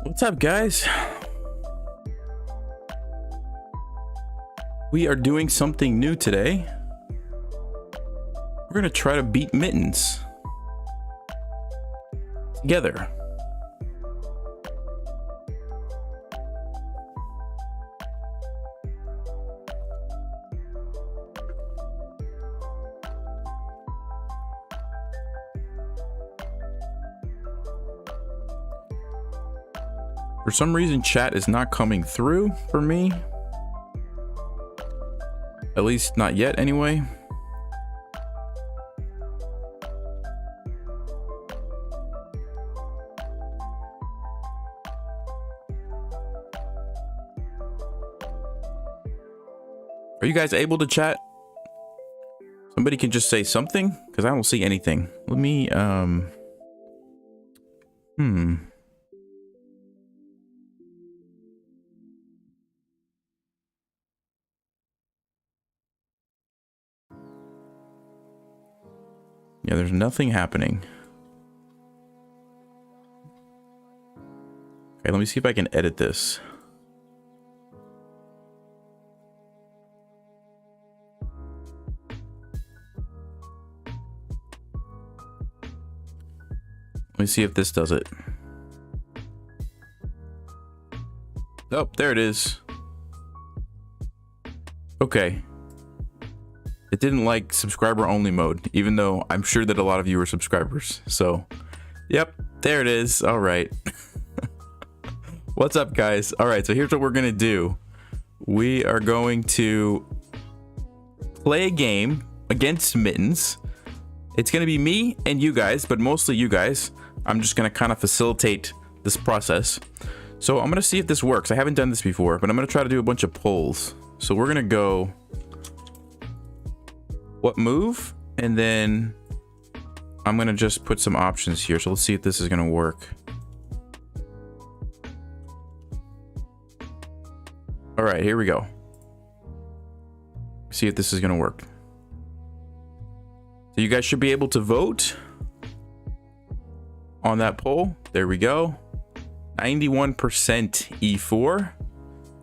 What's up, guys? We are doing something new today. We're gonna try to beat Mittens together. For some reason, chat is not coming through for me. At least not yet, anyway. Are you guys able to chat? Somebody can just say something, because I don't see anything. Let me, Yeah, there's nothing happening. Okay, let me see if I can edit this. Let me see if this does it. Oh, there it is. Okay. It didn't like subscriber only mode, even though I'm sure that a lot of you are subscribers. So, yep, there it is. All right. What's up, guys? All right, so here's what we're going to do. We are going to play a game against Mittens. It's going to be me and you guys, but mostly you guys. I'm just going to kind of facilitate this process. So I'm going to see if this works. I haven't done this before, but I'm going to try to do a bunch of polls. So we're going to go what move, and then I'm going to just put some options here. So let's see if this is going to work. All right, here we go. See if this is going to work. So you guys should be able to vote on that poll. There we go. 91% E4,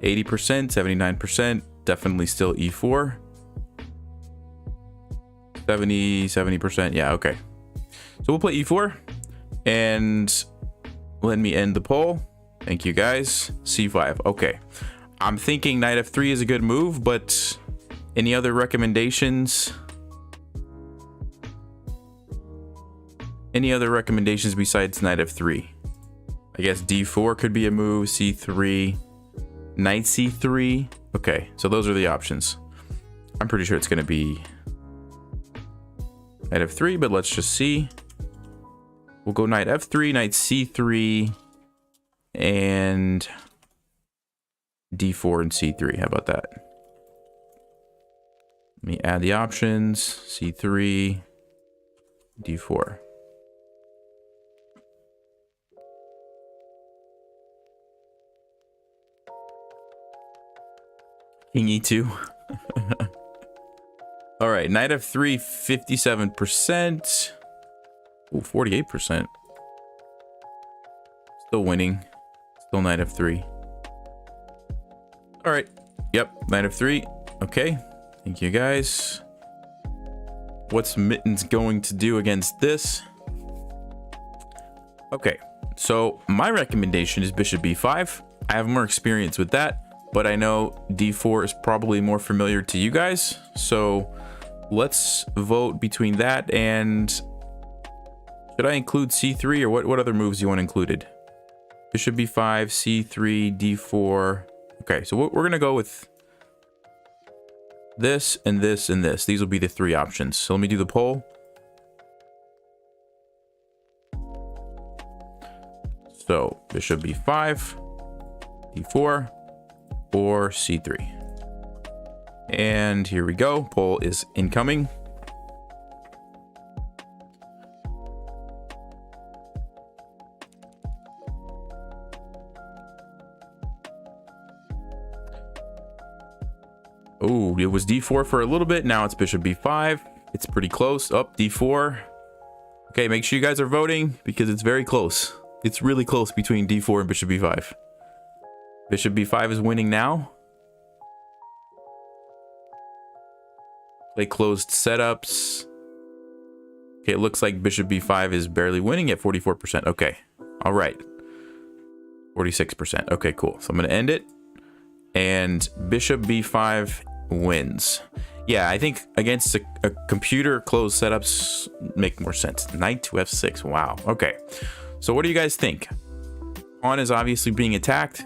80%, 79%, definitely still E4. 70%. Yeah, okay. So we'll play E4 and let me end the poll. Thank you, guys. C5. Okay. I'm thinking knight F3 is a good move, but any other recommendations? Any other recommendations besides knight F3? I guess D4 could be a move. C3, knight C3. Okay, so those are the options. I'm pretty sure it's going to be knight F3, but let's just see. We'll go knight F3, knight C3, and D4 and C3. How about that? Let me add the options. C3, D4. King E2. All right, knight F3, 57%. Ooh, 48%. Still winning. Still knight F3. All right. Yep, knight F3. Okay. Thank you, guys. What's Mittens going to do against this? Okay, so my recommendation is bishop b5. I have more experience with that, but I know d4 is probably more familiar to you guys. So let's vote between that and should I include c3 or what other moves do you want included? Bishop b5, c3, d4. Okay, so we're gonna go with this and this and this. These will be the three options. So let me do the poll. So bishop b5, d4, or c3. And here we go. Poll is incoming. Oh, it was d4 for a little bit. Now it's bishop b5. It's pretty close. Up, d4. Okay, make sure you guys are voting because it's very close. It's really close between d4 and bishop b5. Bishop b5 is winning now. Play closed setups. Okay, it looks like bishop b5 is barely winning at 44%. Okay, all right. 46%. Okay, cool. So I'm going to end it. And bishop b5 wins. Yeah, I think against a computer, closed setups make more sense. Knight to f6. Wow. Okay. So what do you guys think? Pawn is obviously being attacked.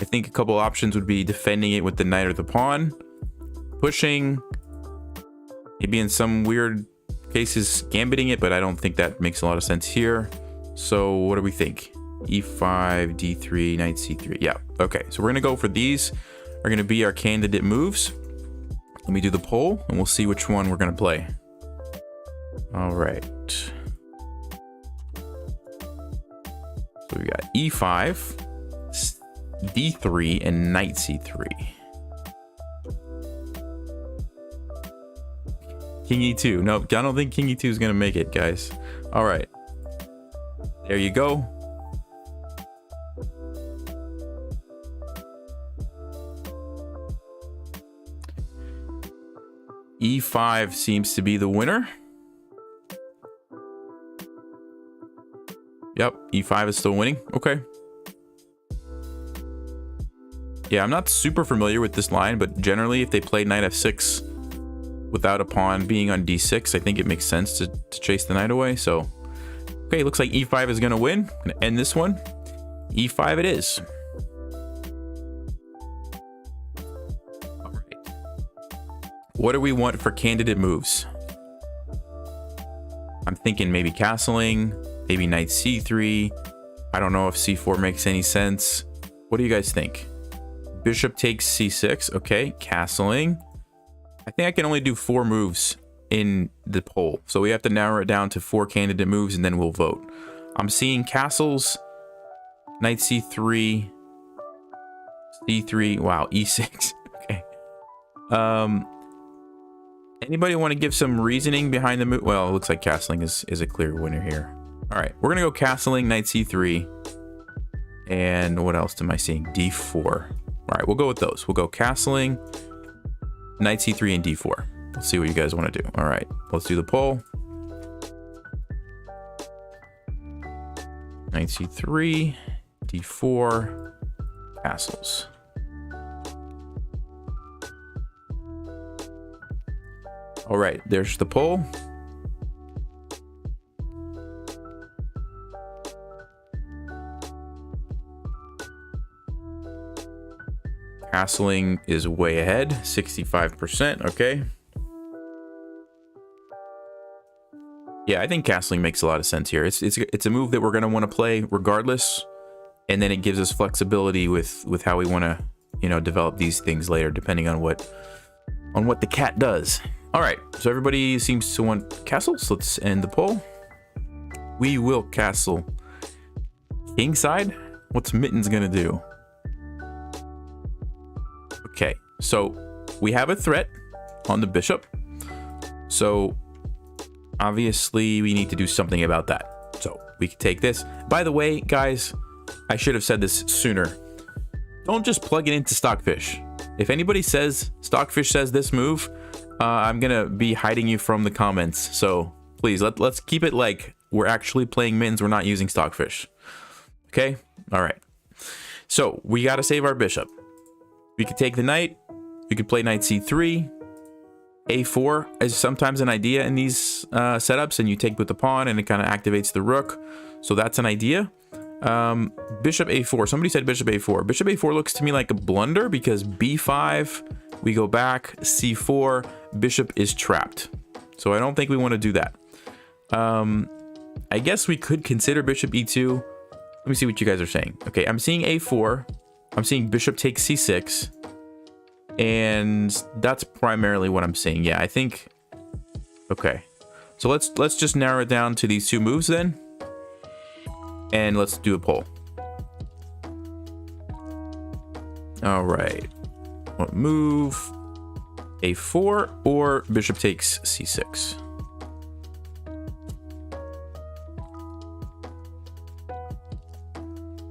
I think a couple options would be defending it with the knight or the pawn. Pushing. Maybe in some weird cases gambiting it, but I don't think that makes a lot of sense here. So what do we think? e5, d3, knight c3. Yeah. Okay. So we're going to go for these. Are going to be our candidate moves. Let me do the poll and we'll see which one we're going to play. All right. So we got e5, d3, and knight c3. King e2. Nope, I don't think king e2 is going to make it, guys. All right. There you go. e5 seems to be the winner. Yep, e5 is still winning. Okay. Yeah, I'm not super familiar with this line, but generally if they play knight f6 without a pawn being on d6, I think it makes sense to chase the knight away. So, okay, looks like e5 is going to win. I'm going to end this one. e5 it is. All right. What do we want for candidate moves? I'm thinking maybe castling, maybe knight c3. I don't know if c4 makes any sense. What do you guys think? Bishop takes c6. Okay, castling. I think I can only do 4 moves in the poll. So we have to narrow it down to 4 candidate moves and then we'll vote. I'm seeing castles, knight c3, c3. Wow, e6. Okay. Anybody want to give some reasoning behind the move? Well, it looks like castling is a clear winner here. All right, we're going to go castling, knight c3. And what else am I seeing? d4. All right, we'll go with those. We'll go castling, knight c3, and d4. Let's see what you guys want to do. All right, let's do the poll. Knight c3, d4, castles. All right, there's the poll. Castling is way ahead, 65%. Okay. Yeah, I think castling makes a lot of sense here. It's a move that we're going to want to play regardless, and then it gives us flexibility with how we want to, you know, develop these things later, depending on what the cat does. All right, so everybody seems to want castles. Let's end the poll. We will castle kingside. What's Mittens gonna do? Okay, so we have a threat on the bishop. So obviously we need to do something about that. So we can take this. By the way, guys, I should have said this sooner. Don't just plug it into Stockfish. If anybody says Stockfish says this move, I'm gonna be hiding you from the comments. So please let's keep it like we're actually playing Mittens. We're not using Stockfish. Okay. All right. So we got to save our bishop. We could take the knight. We could play knight c3. a4 is sometimes an idea in these setups, and you take with the pawn and it kind of activates the rook. So that's an idea. Bishop a4. Somebody said bishop a4. Bishop a4 looks to me like a blunder because b5, we go back, c4, bishop is trapped. So I don't think we want to do that. I guess we could consider bishop e2. Let me see what you guys are saying. Okay, I'm seeing a4. I'm seeing bishop takes c6. And that's primarily what I'm seeing. Yeah, I think... Okay. So let's just narrow it down to these 2 moves then. And let's do a poll. All right. What move? a4 or bishop takes c6?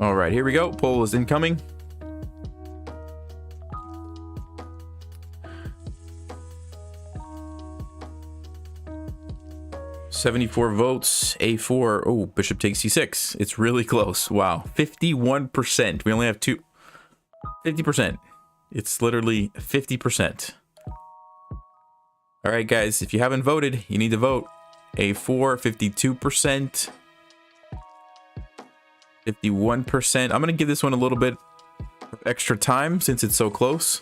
All right, here we go. Poll is incoming. $74 votes. A4. Oh, bishop takes c6. It's really close. Wow. 51%. We only have 50%. It's literally 50%. All right, guys. If you haven't voted, you need to vote. A4, 52%. 51%. I'm going to give this one a little bit of extra time since it's so close.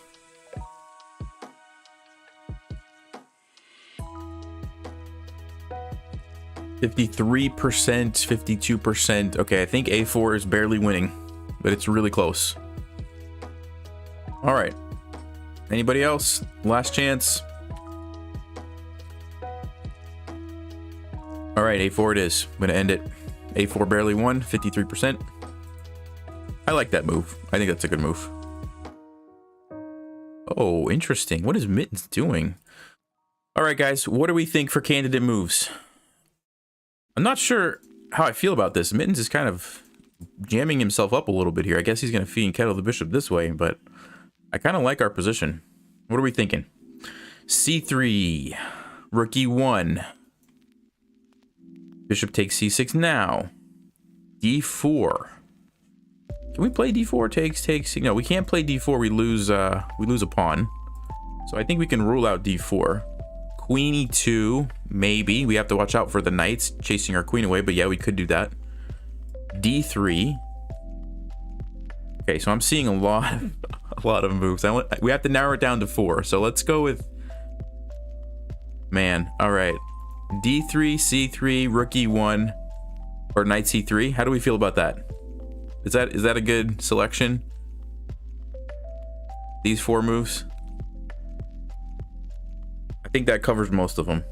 %53, 52%. Okay, I think A4 is barely winning, but it's really close. All right. Anybody else? Last chance. All right, A4 it is. I'm going to end it. A4 barely won, 53%. I like that move. I think that's a good move. Oh, interesting. What is Mittens doing? All right, guys. What do we think for candidate moves? I'm not sure how I feel about this. Mittens is kind of jamming himself up a little bit here. I guess he's going to feed and kettle the bishop this way, but I kind of like our position. What are we thinking? C3. Rook E1. Bishop takes C6 now. D4. Can we play D4? Takes. No, we can't play D4. We lose a pawn. So I think we can rule out D4. Queen E2, maybe. We have to watch out for the knights chasing our queen away, but yeah, we could do that. D3. Okay, so I'm seeing a lot of moves. We have to narrow it down to 4. So let's go with, man. All right. D3, C3, Rook E1, or Knight C3. How do we feel about that? Is that a good selection? These 4 moves. I think that covers most of them.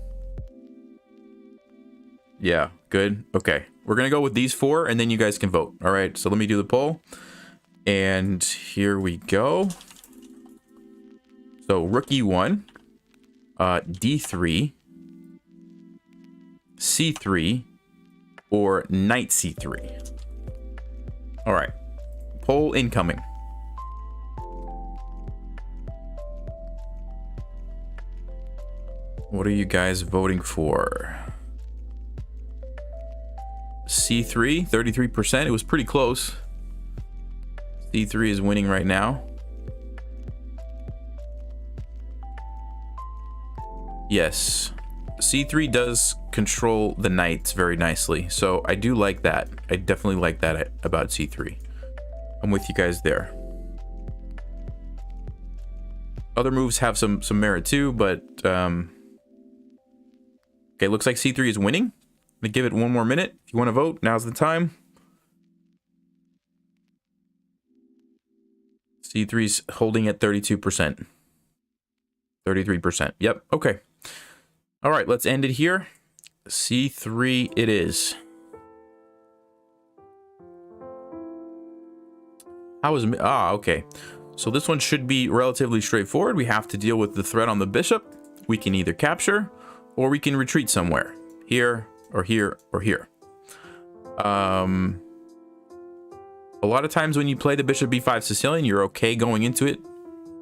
Yeah, good. Okay, we're gonna go with these 4, and then you guys can vote. All right. So let me do the poll, and here we go. So Rook E1, D3. C3 or Knight C3. All right, poll incoming. What are you guys voting for? C3, 33%. It was pretty close. C3 is winning right now. Yes. C3 does control the knights very nicely, so I do like that. I definitely like that about C3. I'm with you guys there. Other moves have some merit too, but okay, looks like C3 is winning. Let me give it one more minute. If you want to vote, now's the time. C3's holding at 32%. 33%. Yep, okay. All right, let's end it here. C3 it is. Okay. So this one should be relatively straightforward. We have to deal with the threat on the bishop. We can either capture or we can retreat somewhere. Here or here or here. A lot of times when you play the bishop b5 Sicilian, you're okay going into it,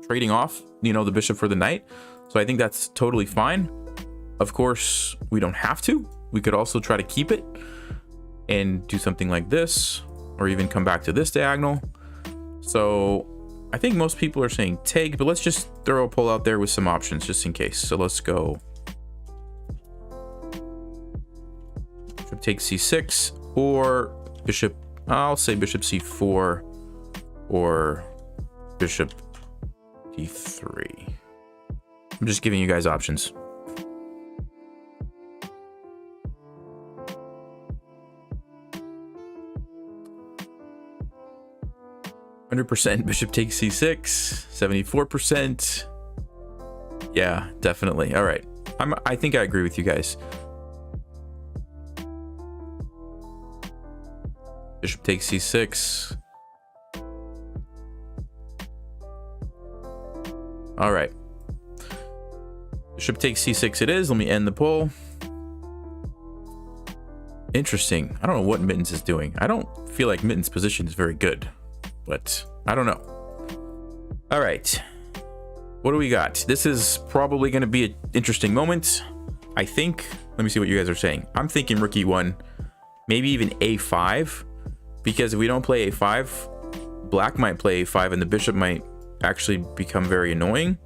trading off, the bishop for the knight. So I think that's totally fine. Of course, we don't have to. We could also try to keep it and do something like this, or even come back to this diagonal. So I think most people are saying take, but let's just throw a poll out there with some options just in case. So let's go. Bishop takes c6 or bishop, I'll say bishop c4 or bishop d3. I'm just giving you guys options. %, bishop takes c6, 74%. Yeah, definitely. All right. I think I agree with you guys. Bishop takes c6. All right. Bishop takes c6 it is. Let me end the poll. Interesting. I don't know what Mittens is doing. I don't feel like Mittens' position is very good, but I don't know. All right. What do we got? This is probably going to be an interesting moment, I think. Let me see what you guys are saying. I'm thinking rook e1, maybe even a5, because if we don't play a5, black might play a5 and the bishop might actually become very annoying.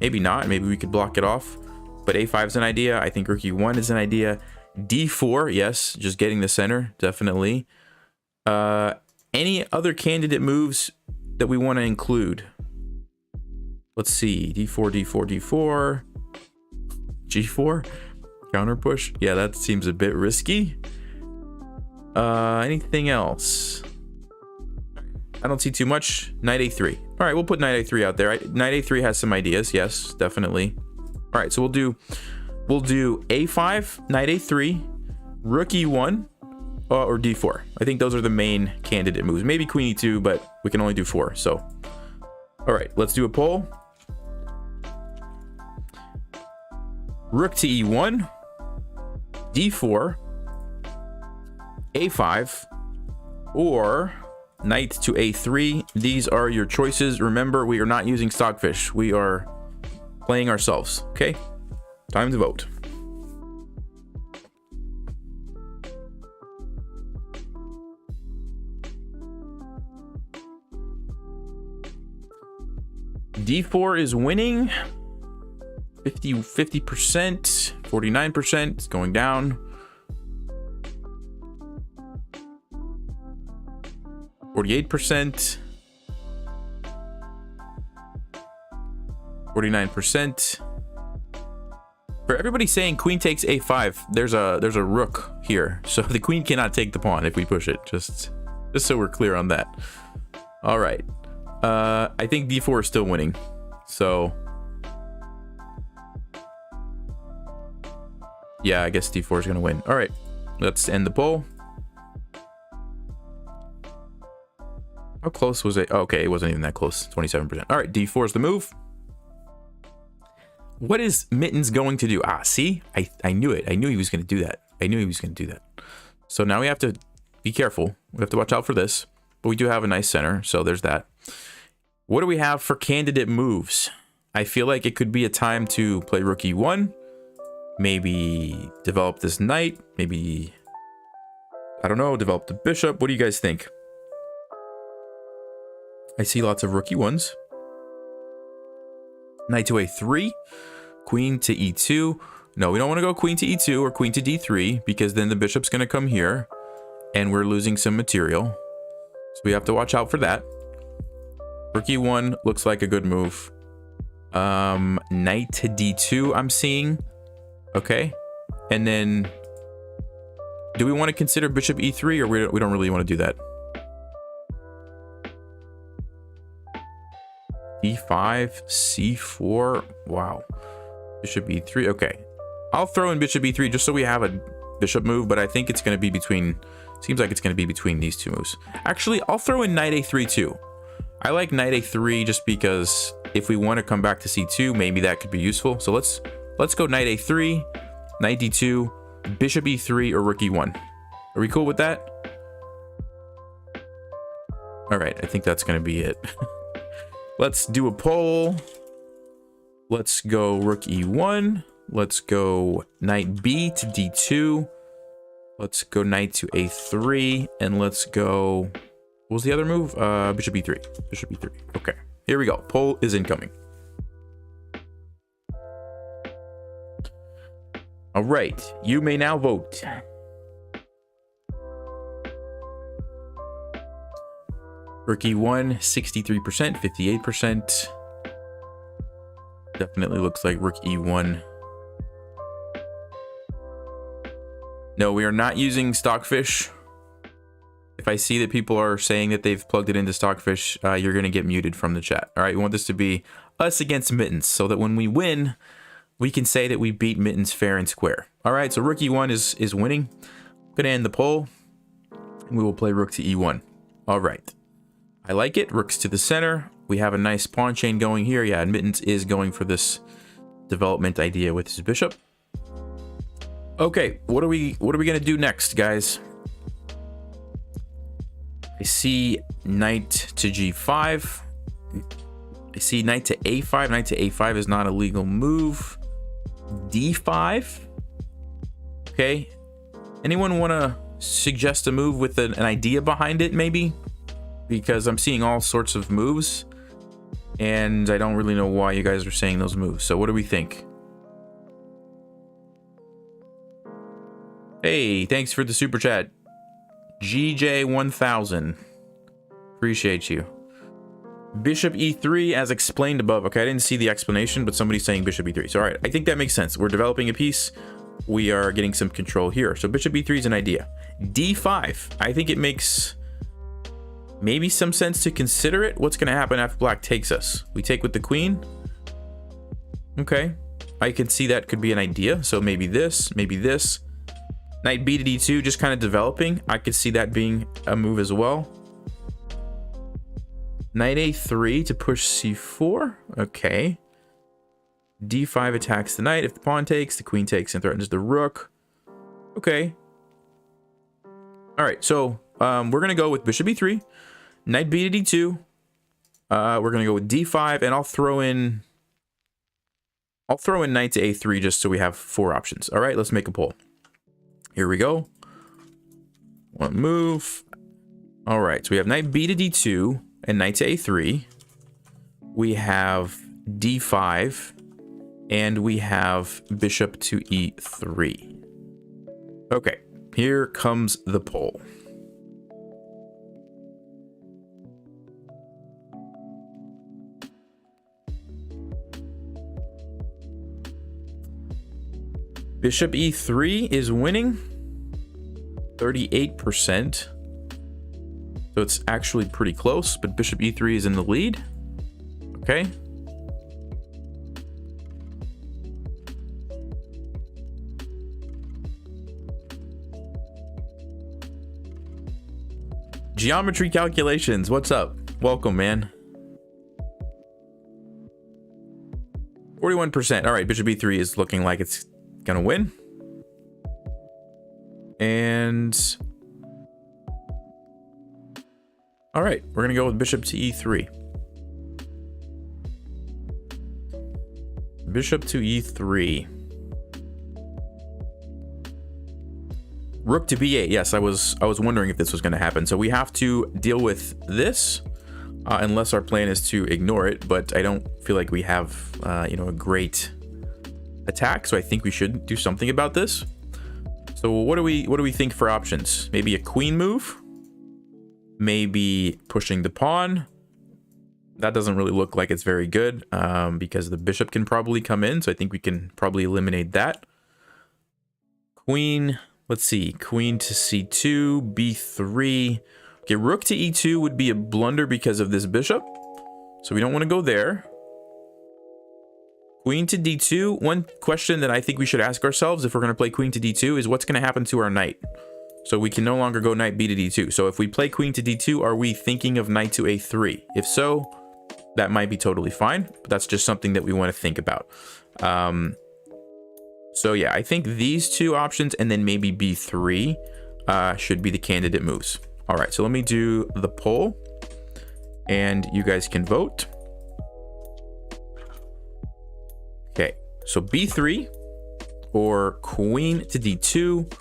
Maybe not. Maybe we could block it off. But a5 is an idea. I think rook e1 is an idea. d4, yes, just getting the center, definitely. Any other candidate moves that we want to include? Let's see. d4, d4, d4. g4? Counter push? Yeah, that seems a bit risky. Anything else? I don't see too much. Knight a3. All right, we'll put knight a3 out there. Knight a3 has some ideas. Yes, definitely. All right, so we'll do a5, knight a3, rook e1, or d4. I think those are the main candidate moves. Maybe queen e2, but we can only do 4. So, all right, let's do a poll. Rook to e1, d4, a5, or knight to a3. These are your choices. Remember, we are not using stockfish. We are playing ourselves. Okay, time to vote. d4 is winning 50%, 49%. It's going down. 48%. 49%. For everybody saying queen takes a5, there's a rook here, so the queen cannot take the pawn if we push it. Just so we're clear on that. All right. I think d4 is still winning. So yeah, I guess d4 is gonna win. All right, let's end the poll. How close was it? Okay, it wasn't even that close. 27%. All right, d4 is the move. What is Mittens going to do? Ah, see, I knew it. I knew he was going to do that. I knew he was going to do that. So now we have to be careful. We have to watch out for this. But we do have a nice center, so there's that. What do we have for candidate moves? I feel like it could be a time to play rook e1. Maybe develop this knight. Maybe, I don't know, develop the bishop. What do you guys think? I see lots of rook e1s. Knight to a3, queen to e2. No, we don't want to go queen to e2 or queen to d3, because then the bishop's going to come here and we're losing some material. So we have to watch out for that. Rook e1 looks like a good move. Knight to d2 I'm seeing. Okay. And then do we want to consider bishop e3, or we don't really want to do that? d5, c4. Wow. Bishop e3. Okay. I'll throw in bishop e3 just so we have a bishop move, but I think it's going to be between, seems like it's going to be between these two moves. Actually, I'll throw in knight a3 too. I like knight a3 just because if we want to come back to c2, maybe that could be useful. So let's go knight a3, knight d2, bishop e3, or rook e1. Are we cool with that? All right, I think that's going to be it. Let's do a poll. Let's go rook e1. Let's go knight b to d2. Let's go knight to a3. And let's go... What was the other move? Bishop e3. Bishop e3. Okay, here we go. Poll is incoming. All right, you may now vote. Rook e1, 63%, 58%. Definitely looks like rook e1. No, we are not using stockfish. If I see that people are saying that they've plugged it into stockfish, you're going to get muted from the chat. All right, we want this to be us against Mittens, so that when we win, we can say that we beat Mittens fair and square. All right, so rook e1 is winning. I'm going to end the poll, and we will play rook to e1. All right. I like it. Rooks to the center. We have a nice pawn chain going here. Yeah, Mittens is going for this development idea with his bishop. Okay, what are we gonna do next, guys? I see knight to g5. I see knight to a5. Knight to a5 is not a legal move. d5. Okay. Anyone want to suggest a move with an idea behind it, maybe? Because I'm seeing all sorts of moves, and I don't really know why you guys are saying those moves. So what do we think? Hey, thanks for the super chat. GJ1000. Appreciate you. Bishop e3 as explained above. Okay, I didn't see the explanation, but somebody's saying bishop e3. So all right, I think that makes sense. We're developing a piece. We are getting some control here. So bishop e3 is an idea. d5. I think it makes maybe some sense to consider it. What's going to happen after black takes us? We take with the queen. Okay, I can see that could be an idea. So maybe this, maybe this. Knight b to d2, just kind of developing. I could see that being a move as well. Knight a3 to push c4. Okay. d5 attacks the knight. If the pawn takes, the queen takes and threatens the rook. Okay. All right, so we're going to go with bishop e3, knight b to d2. We're going to go with d5, and I'll throw in knight to a3 just so we have 4 options. All right, let's make a poll. Here we go. One move. All right, so we have knight b to d2 and knight to a3. We have d5, and we have bishop to e3. Okay, here comes the poll. Bishop e3 is winning 38%. So it's actually pretty close, but bishop e3 is in the lead. Okay. Geometry calculations, what's up? Welcome, man. 41%. All right, bishop e3 is looking like it's gonna win. And all right, we're gonna go with bishop to e3. Bishop to e3. Rook to b8. Yes, I was wondering if this was gonna happen. So we have to deal with this, unless our plan is to ignore it. But I don't feel like we have, you know, a great attack. So I think we should do something about this. So what do we think for options? Maybe a queen move. Maybe pushing the pawn. That doesn't really look like it's very good, because the bishop can probably come in. So I think we can probably eliminate that. Queen, let's see. Queen to c2, b3. Okay, rook to e2 would be a blunder because of this bishop. So we don't want to go there. Queen to d2. One question that I think we should ask ourselves if we're going to play queen to d2 is what's going to happen to our knight. So we can no longer go knight b to d2. So if we play queen to d2, are we thinking of knight to a3? If so, that might be totally fine. But that's just something that we want to think about. So yeah, I think these two options and then maybe b3 should be the candidate moves. All right, so let me do the poll and you guys can vote. Okay, so b3 or queen to d2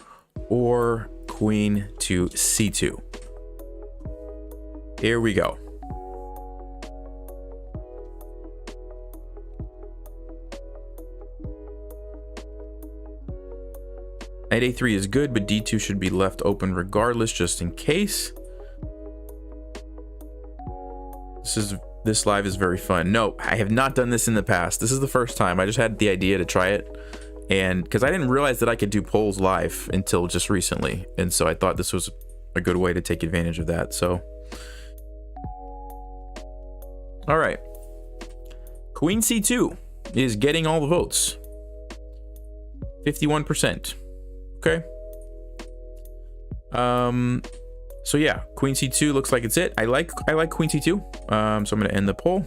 or queen to c2. Here we go. Knight a3 is good, but d2 should be left open regardless, just in case. This live is very fun. No, I have not done this in the past. This is the first time. I just had the idea to try it, and because I didn't realize that I could do polls live until just recently, and so I thought this was a good way to take advantage of that. So all right, queen c2 is getting all the votes, 51%. Okay. So yeah, queen c2 looks like it's it. I like queen c2. So I'm going to end the poll.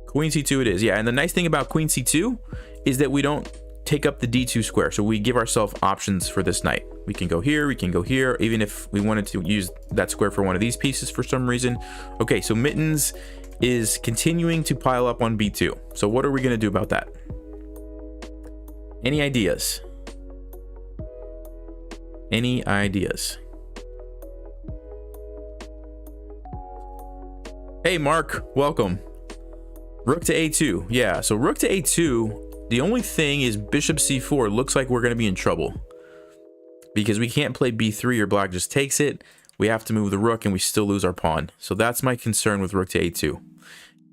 Queen c2 it is. Yeah, and the nice thing about queen c2 is that we don't take up the d2 square. So we give ourselves options for this knight. We can go here, we can go here, even if we wanted to use that square for one of these pieces for some reason. Okay, so Mittens is continuing to pile up on b2. So what are we going to do about that? Any ideas? Any ideas? Hey, Mark, welcome. Rook to a2. Yeah, so rook to a2. The only thing is bishop c4 looks like we're going to be in trouble because we can't play b3 or black just takes it. We have to move the rook and we still lose our pawn. So that's my concern with rook to a2.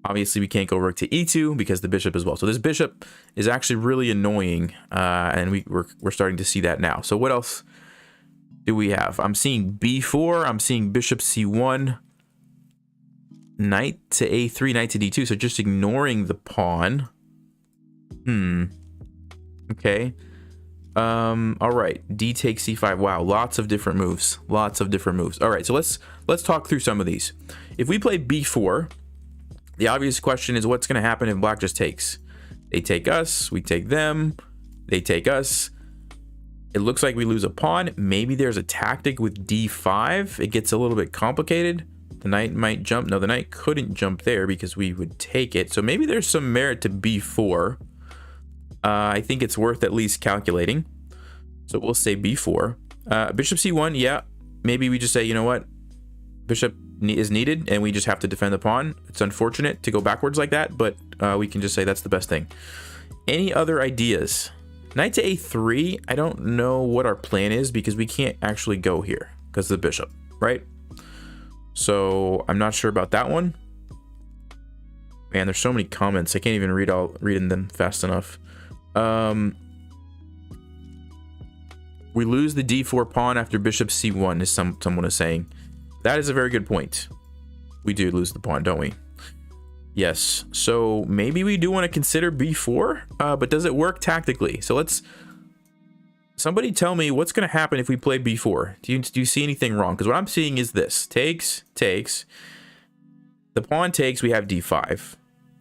Obviously, we can't go rook to e2 because the bishop as well. So this bishop is actually really annoying, and we're starting to see that now. So what else do we have? I'm seeing b4. I'm seeing bishop c1, knight to a3, knight to d2. So just ignoring the pawn. Okay. All right. D takes c5. Wow, lots of different moves. Lots of different moves. All right, so let's talk through some of these. If we play b4, the obvious question is what's going to happen if black just takes? They take us, we take them, they take us. It looks like we lose a pawn. Maybe there's a tactic with d5. It gets a little bit complicated. The knight might jump. No, the knight couldn't jump there because we would take it. So maybe there's some merit to b4. I think it's worth at least calculating. So we'll say b4. Bishop c1, yeah. Maybe we just say, you know what? Bishop is needed and we just have to defend the pawn. It's unfortunate to go backwards like that, but we can just say that's the best thing. Any other ideas? Knight to a3. I don't know what our plan is because we can't actually go here because of the bishop, right? So I'm not sure about that one. Man, there's so many comments. I can't even read them fast enough. We lose the d4 pawn after bishop c1, as someone is saying. That is a very good point. We do lose the pawn, don't we? Yes. So maybe we do want to consider b4, but does it work tactically? So somebody tell me what's going to happen if we play b4. Do you see anything wrong? Because what I'm seeing is this. Takes. The pawn takes, we have d5.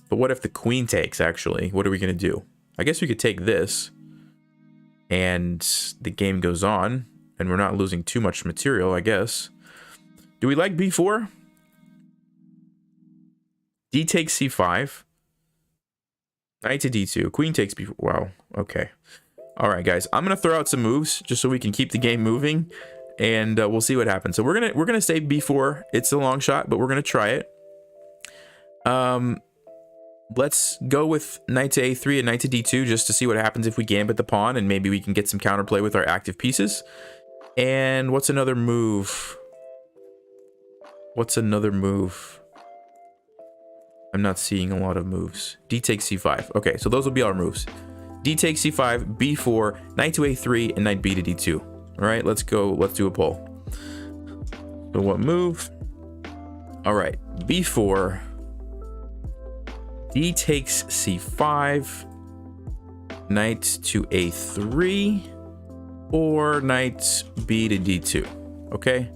But what if the queen takes, actually? What are we going to do? I guess we could take this. And the game goes on. And we're not losing too much material, I guess. Do we like b4? D takes c5. Knight to d2. Queen takes b4. Wow. Okay. All right, guys. I'm gonna throw out some moves just so we can keep the game moving, and we'll see what happens. So we're gonna say b4. It's a long shot, but we're gonna try it. Let's go with knight to a3 and knight to d2 just to see what happens if we gambit the pawn, and maybe we can get some counterplay with our active pieces. And what's another move? What's another move? I'm not seeing a lot of moves. D takes c5. Okay, so those will be our moves. D takes c5, b4, knight to a3, and knight b to d2. All right, let's go. Let's do a poll. So what move? All right, b4. D takes c5, knight to a3, or knight b to d2. Okay.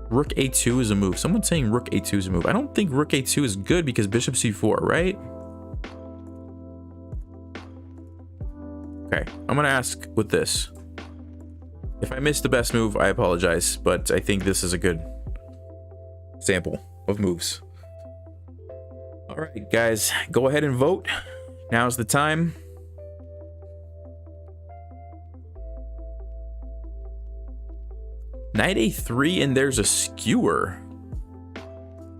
Rook a2 is a move. Someone's saying rook a2 is a move. I don't think rook a2 is good because bishop c4, right? Okay, I'm gonna ask with this. If I missed the best move, I apologize, but I think this is a good sample of moves. All right, guys, go ahead and vote. Now's the time. Knight a3 and there's a skewer.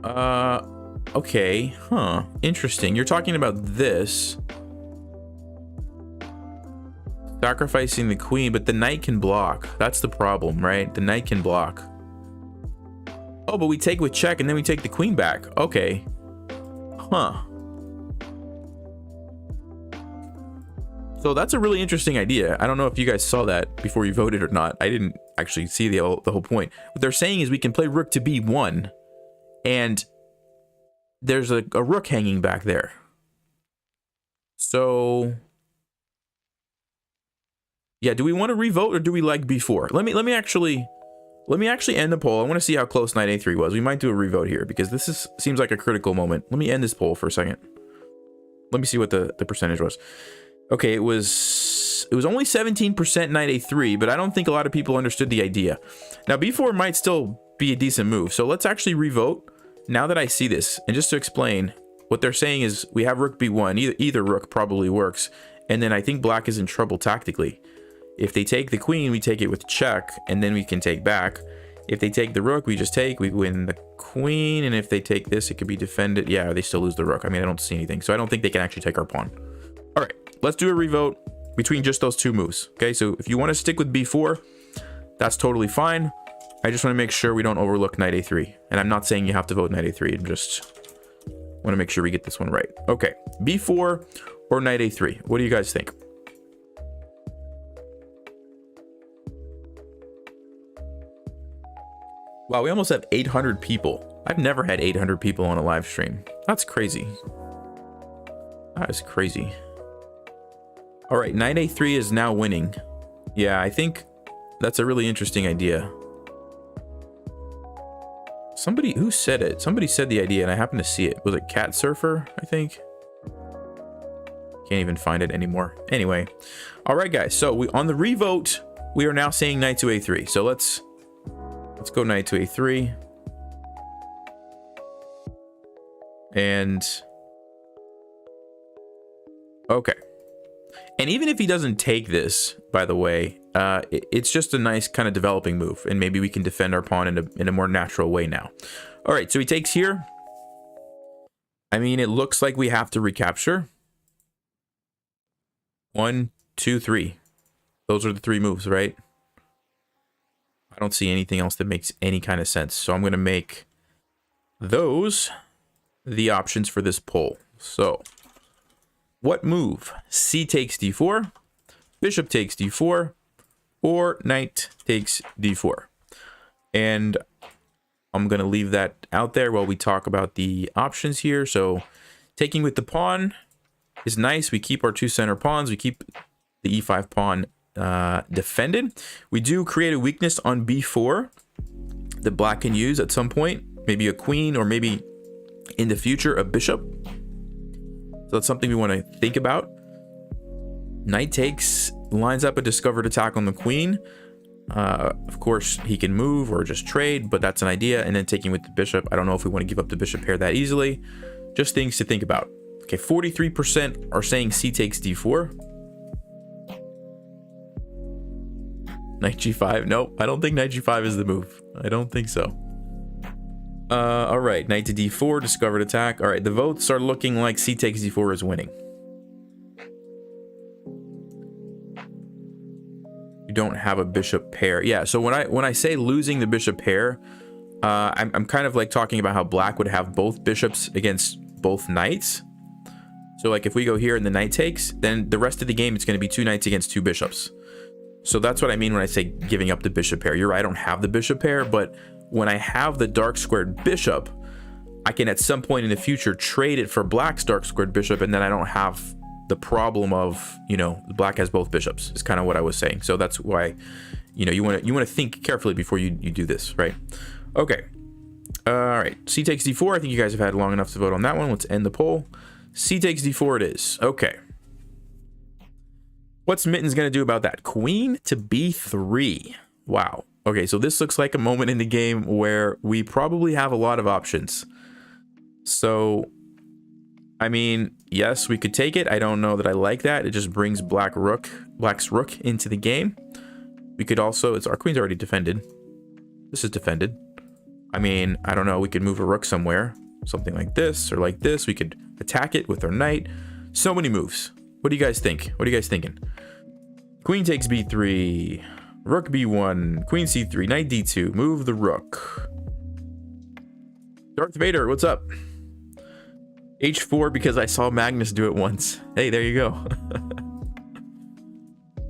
Okay, huh, interesting. You're talking about this. Sacrificing the queen, but the knight can block. That's the problem, right? The knight can block. Oh, but we take with check and then we take the queen back. Okay. Huh. So that's a really interesting idea. I don't know if you guys saw that before you voted or not. I didn't actually see the whole point. What they're saying is we can play rook to b1 and there's a rook hanging back there. So yeah, do we want to revote or do we like b4? Let me actually end the poll. I want to see how close knight a3 was. We might do a revote here because this seems like a critical moment. Let me end this poll for a second. Let me see what the percentage was. Okay, it was only 17% knight a3, but I don't think a lot of people understood the idea. Now b4 might still be a decent move, so let's actually revote now that I see this. And just to explain, what they're saying is we have rook b1, either rook probably works, and then I think black is in trouble tactically. If they take the queen, we take it with check, and then we can take back. If they take the rook, we just take, we win the queen, and if they take this, it could be defended. Yeah, they still lose the rook. I mean, I don't see anything, so I don't think they can actually take our pawn. All right, let's do a revote between just those two moves. Okay, so if you want to stick with b4, that's totally fine. I just want to make sure we don't overlook knight a3. And I'm not saying you have to vote knight a3. I'm just want to make sure we get this one right. Okay, b4 or knight a3. What do you guys think? Wow, we almost have 800 people. I've never had 800 people on a live stream. That's crazy. That is crazy. All right, knight a3 is now winning. Yeah, I think that's a really interesting idea. Somebody, who said it? Somebody said the idea and I happened to see it. Was it Cat Surfer, I think? Can't even find it anymore. Anyway. All right, guys. So we on the revote, we are now saying knight to a3. So let's go knight to a3. And okay. And even if he doesn't take this, by the way, it's just a nice kind of developing move, and maybe we can defend our pawn in a more natural way now. All right, so he takes here. I mean, it looks like we have to recapture. 1, 2, 3. Those are the three moves, right? I don't see anything else that makes any kind of sense. So I'm going to make those the options for this poll. So what move? C takes d4, bishop takes d4, or knight takes d4. And I'm going to leave that out there while we talk about the options here. So taking with the pawn is nice. We keep our two center pawns. We keep the e5 pawn defended. We do create a weakness on b4 that black can use at some point. Maybe a queen, or maybe in the future a bishop. So that's something we want to think about. Knight takes, lines up a discovered attack on the queen. Of course, he can move or just trade, but that's an idea. And then taking with the bishop. I don't know if we want to give up the bishop pair that easily. Just things to think about. Okay, 43% are saying c takes d4. Knight g5. Nope, I don't think knight g5 is the move. I don't think so. All right, knight to d4, discovered attack. All right, the votes are looking like c takes d4 is winning. You don't have a bishop pair. Yeah, so when I say losing the bishop pair, I'm kind of like talking about how black would have both bishops against both knights. So like if we go here and the knight takes, then the rest of the game it's going to be two knights against two bishops. So that's what I mean when I say giving up the bishop pair. You're right, I don't have the bishop pair, but when I have the dark squared bishop, I can at some point in the future trade it for black's dark squared bishop, and then I don't have the problem of, you know, black has both bishops. Is kind of what I was saying. So that's why, you know, you want to think carefully before you do this, right? Okay. All right. C takes d4. I think you guys have had long enough to vote on that one. Let's end the poll. C takes d4 it is. Okay. What's Mittens going to do about that? Queen to b3. Wow. Okay, so this looks like a moment in the game where we probably have a lot of options. So, I mean, yes, we could take it. I don't know that I like that. It just brings black's rook into the game. We could also, our queen's already defended. This is defended. I mean, I don't know. We could move a rook somewhere. Something like this or like this. We could attack it with our knight. So many moves. What do you guys think? What are you guys thinking? Queen takes b3. Rook b1, queen c3, knight d2, move the rook. Darth Vader, what's up? h4 because I saw Magnus do it once. Hey, there you go.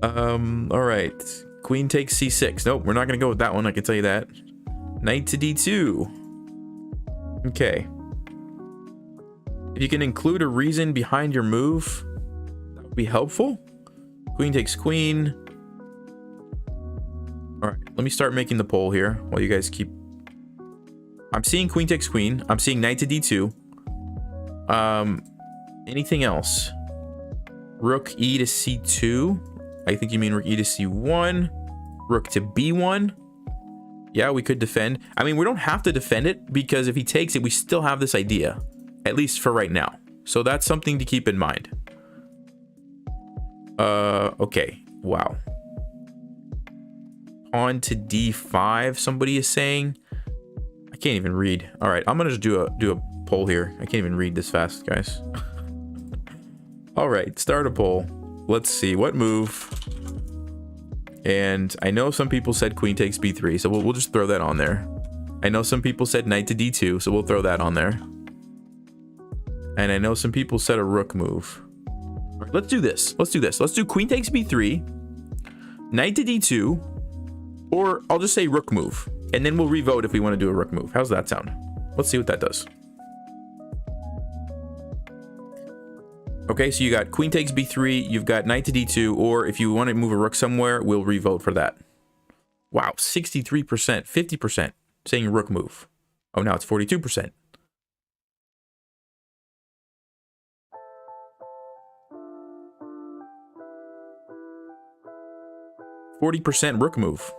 All right. Queen takes c6. Nope, we're not going to go with that one, I can tell you that. Knight to d2. Okay. If you can include a reason behind your move, that would be helpful. Queen takes queen. All right, let me start making the poll here while you guys keep. I'm seeing queen takes queen. I'm seeing knight to d2. Anything else? Rook e to c2. I think you mean rook e to c1. Rook to b1. Yeah, we could defend. I mean, we don't have to defend it because if he takes it, we still have this idea, at least for right now. So that's something to keep in mind. Okay. Wow. Pawn to d5, somebody is saying. I can't even read. All right, I'm gonna just do a poll here. I can't even read this fast, guys. All right, start a poll. Let's see what move. And I know some people said queen takes b3, so we'll just throw that on there. I know some people said knight to d2, so we'll throw that on there. And I know some people said a rook move. Let's do this. Let's do this. Let's do queen takes b3, knight to d2, or I'll just say rook move. And then we'll revote if we want to do a rook move. How's that sound? Let's see what that does. Okay, so you got queen takes b3, you've got knight to d2, or if you want to move a rook somewhere, we'll revote for that. Wow, 63%, 50% saying rook move. Oh, now it's 42%. %, rook move.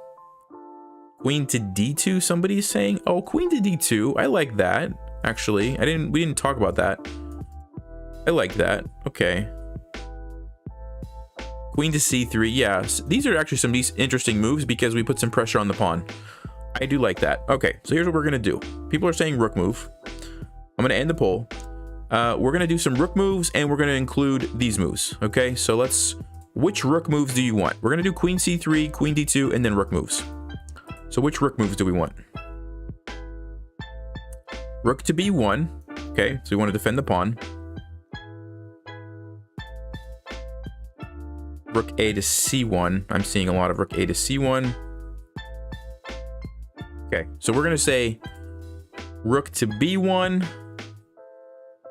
Queen to d2, somebody is saying. Oh, queen to d2. I like that. Actually, we didn't talk about that. I like that. Okay. Queen to c3. Yeah, these are actually some interesting moves because we put some pressure on the pawn. I do like that. Okay, so here's what we're gonna do. People are saying rook move. I'm gonna end the poll. We're gonna do some rook moves and we're gonna include these moves. Okay, so which rook moves do you want? We're gonna do queen c3, queen d2, and then rook moves. So which rook moves do we want? Rook to b1. Okay, so we want to defend the pawn. Rook a to c1. I'm seeing a lot of rook a to c1. Okay, so we're gonna say rook to b1,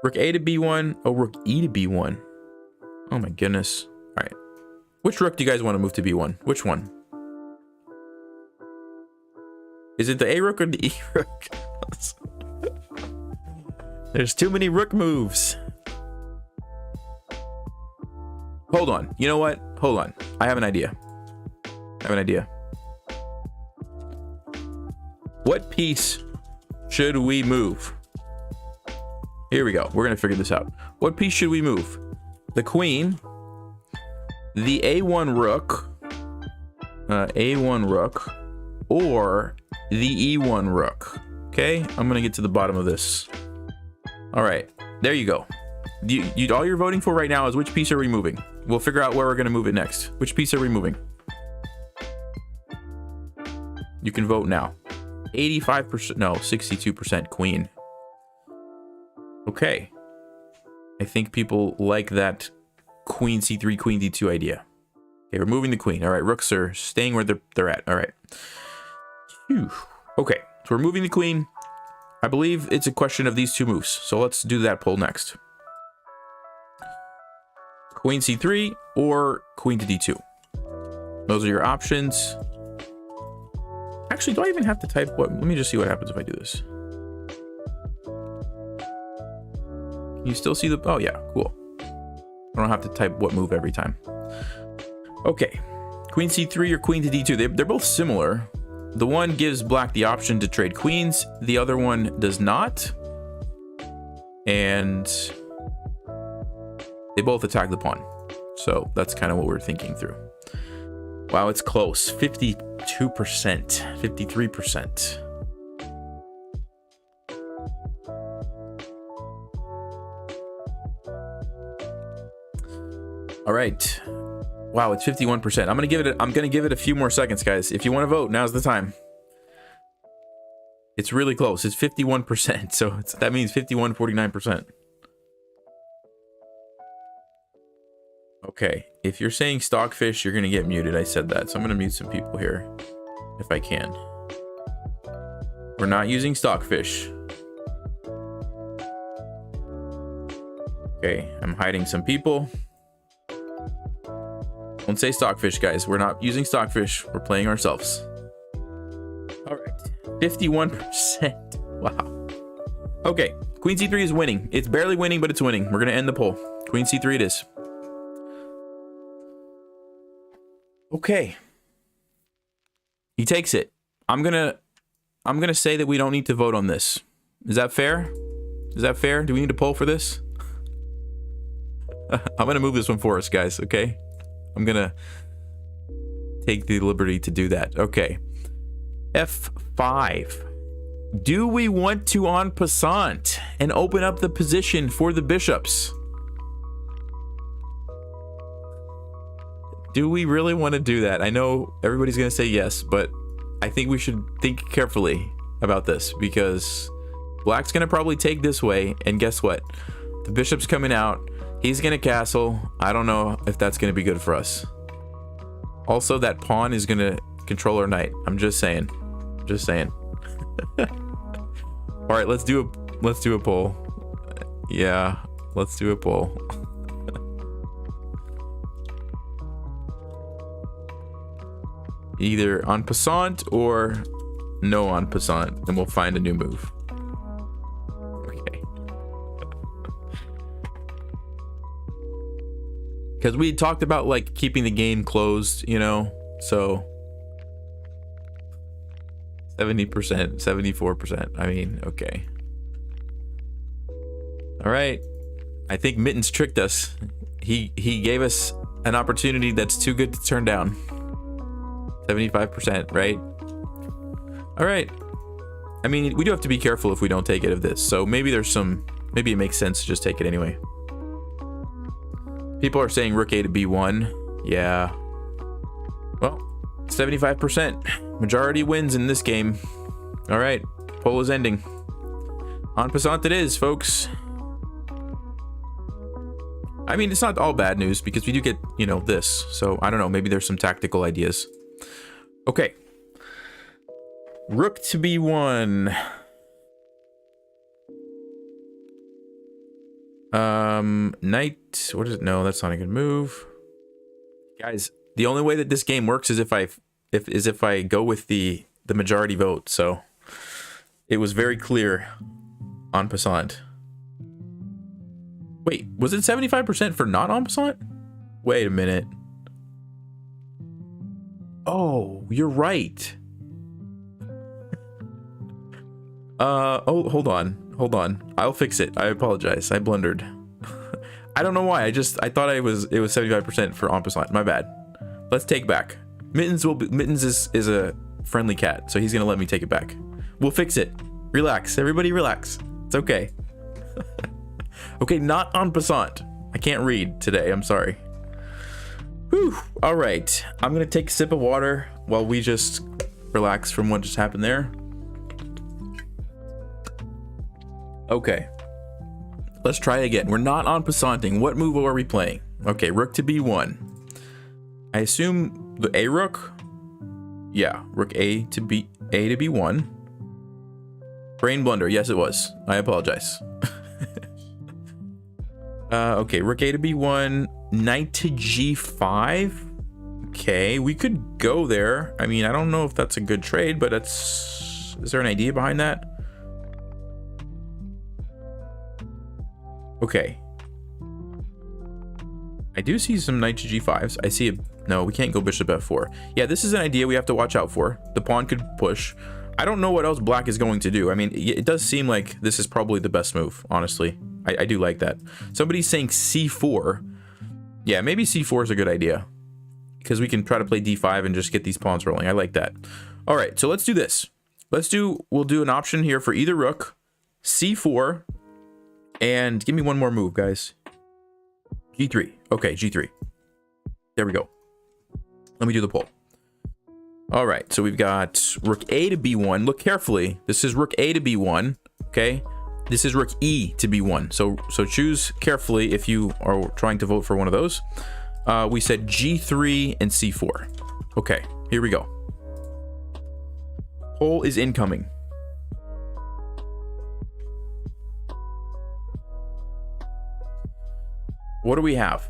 rook a to b1, oh, rook e to b1. Oh my goodness. All right, which rook do you guys want to move to b1? Which one? Is it the a rook or the e rook? There's too many rook moves. Hold on. You know what? Hold on. I have an idea. What piece should we move? Here we go. We're going to figure this out. What piece should we move? The queen, the a1 rook, or the e1 rook. Okay, I'm going to get to the bottom of this. All right, there you go. All you're voting for right now is which piece are we moving? We'll figure out where we're going to move it next. Which piece are we moving? You can vote now. 85%, no, 62% queen. Okay. I think people like that queen c3, queen d2 idea. Okay, we're moving the queen. All right, rooks are staying where they're at. All right. Whew. Okay, so we're moving the queen. I believe it's a question of these two moves. So let's do that poll next. Queen c3 or queen to d2. Those are your options. Actually, do I even have to type what? Let me just see what happens if I do this. Can you still see the... Oh, yeah, cool. I don't have to type what move every time. Okay. Queen c3 or queen to d2. They're both similar. The one gives black the option to trade queens. The other one does not. And they both attack the pawn. So that's kind of what we're thinking through. Wow, it's close. 52%, 53%. All right. Wow, it's 51%. I'm gonna give it a few more seconds, guys. If you want to vote, now's the time. It's really close. It's 51%. So that means 51, 49%. Okay, if you're saying stockfish, you're gonna get muted. I said that, so I'm gonna mute some people here if I can. We're not using stockfish. Okay, I'm hiding some people. Don't say stockfish, guys. We're not using stockfish. We're playing ourselves. All right, 51%. Wow. Okay, Queen c3 is winning. It's barely winning, but it's winning. We're going to end the poll. Queen c3 it is. Okay. He takes it. I'm gonna say that we don't need to vote on this. Is that fair? Is that fair? Do we need to poll for this? I'm gonna move this one for us, guys, okay? I'm gonna take the liberty to do that. Okay. F5. Do we want to en passant and open up the position for the bishops? Do we really want to do that? I know everybody's gonna say yes, but I think we should think carefully about this, because black's gonna probably take this way, and guess what? The bishop's coming out. He's gonna castle. I don't know if that's gonna be good for us. Also, that pawn is gonna control our knight. I'm just saying. Just saying. All right, let's do a poll. Yeah, let's do a poll. Either en passant or no en passant, and we'll find a new move. Okay. Because we talked about like keeping the game closed, you know, so 70%, 74%. I mean, okay. All right. I think Mittens tricked us. He gave us an opportunity that's too good to turn down. 75%, right? All right. I mean, we do have to be careful if we don't take it of this. So maybe maybe it makes sense to just take it anyway. People are saying rook a to b1. Yeah. Well, 75%. Majority wins in this game. All right. Poll is ending. En passant it is, folks. I mean, it's not all bad news because we do get, you know, this. So I don't know. Maybe there's some tactical ideas. Okay. Rook to b1. Knight. What is it? No, that's not a good move. Guys, the only way that this game works is if I go with the majority vote. So it was very clear en passant. Wait, was it 75% for not en passant? Wait a minute. Oh, you're right. Oh, hold on. I'll fix it. I apologize. I blundered. I don't know why. I thought it was 75% for en passant. My bad. Let's take back. Mittens is a friendly cat, so he's gonna let me take it back. We'll fix it. Relax, everybody, relax. It's okay. Okay, not en passant. I can't read today. I'm sorry. Whew. All right. I'm gonna take a sip of water while we just relax from what just happened there. Okay. Let's try again. We're not en passanting. What move are we playing? Okay, rook to b1. I assume the a rook. Yeah, rook a to b1. Brain blunder. Yes, it was. I apologize. Okay, rook a to b1. Knight to g5. Okay, we could go there. I mean, I don't know if that's a good trade, but is there an idea behind that? Okay. I do see some knight to g5s. I see no, we can't go bishop f4. Yeah, this is an idea we have to watch out for. The pawn could push. I don't know what else black is going to do. I mean, it does seem like this is probably the best move, honestly. I do like that. Somebody's saying c4. Yeah, maybe c4 is a good idea, because we can try to play d5 and just get these pawns rolling. I like that. All right, so let's do this. We'll do an option here for either rook, c4, and give me one more move, guys. g3. Okay, g3. There we go. Let me do the poll. All right, so we've got rook a to b1. Look carefully. This is rook a to b1, okay? This is rook e to b1. So choose carefully if you are trying to vote for one of those. We said g3 and c4. Okay, here we go. Poll is incoming. What do we have?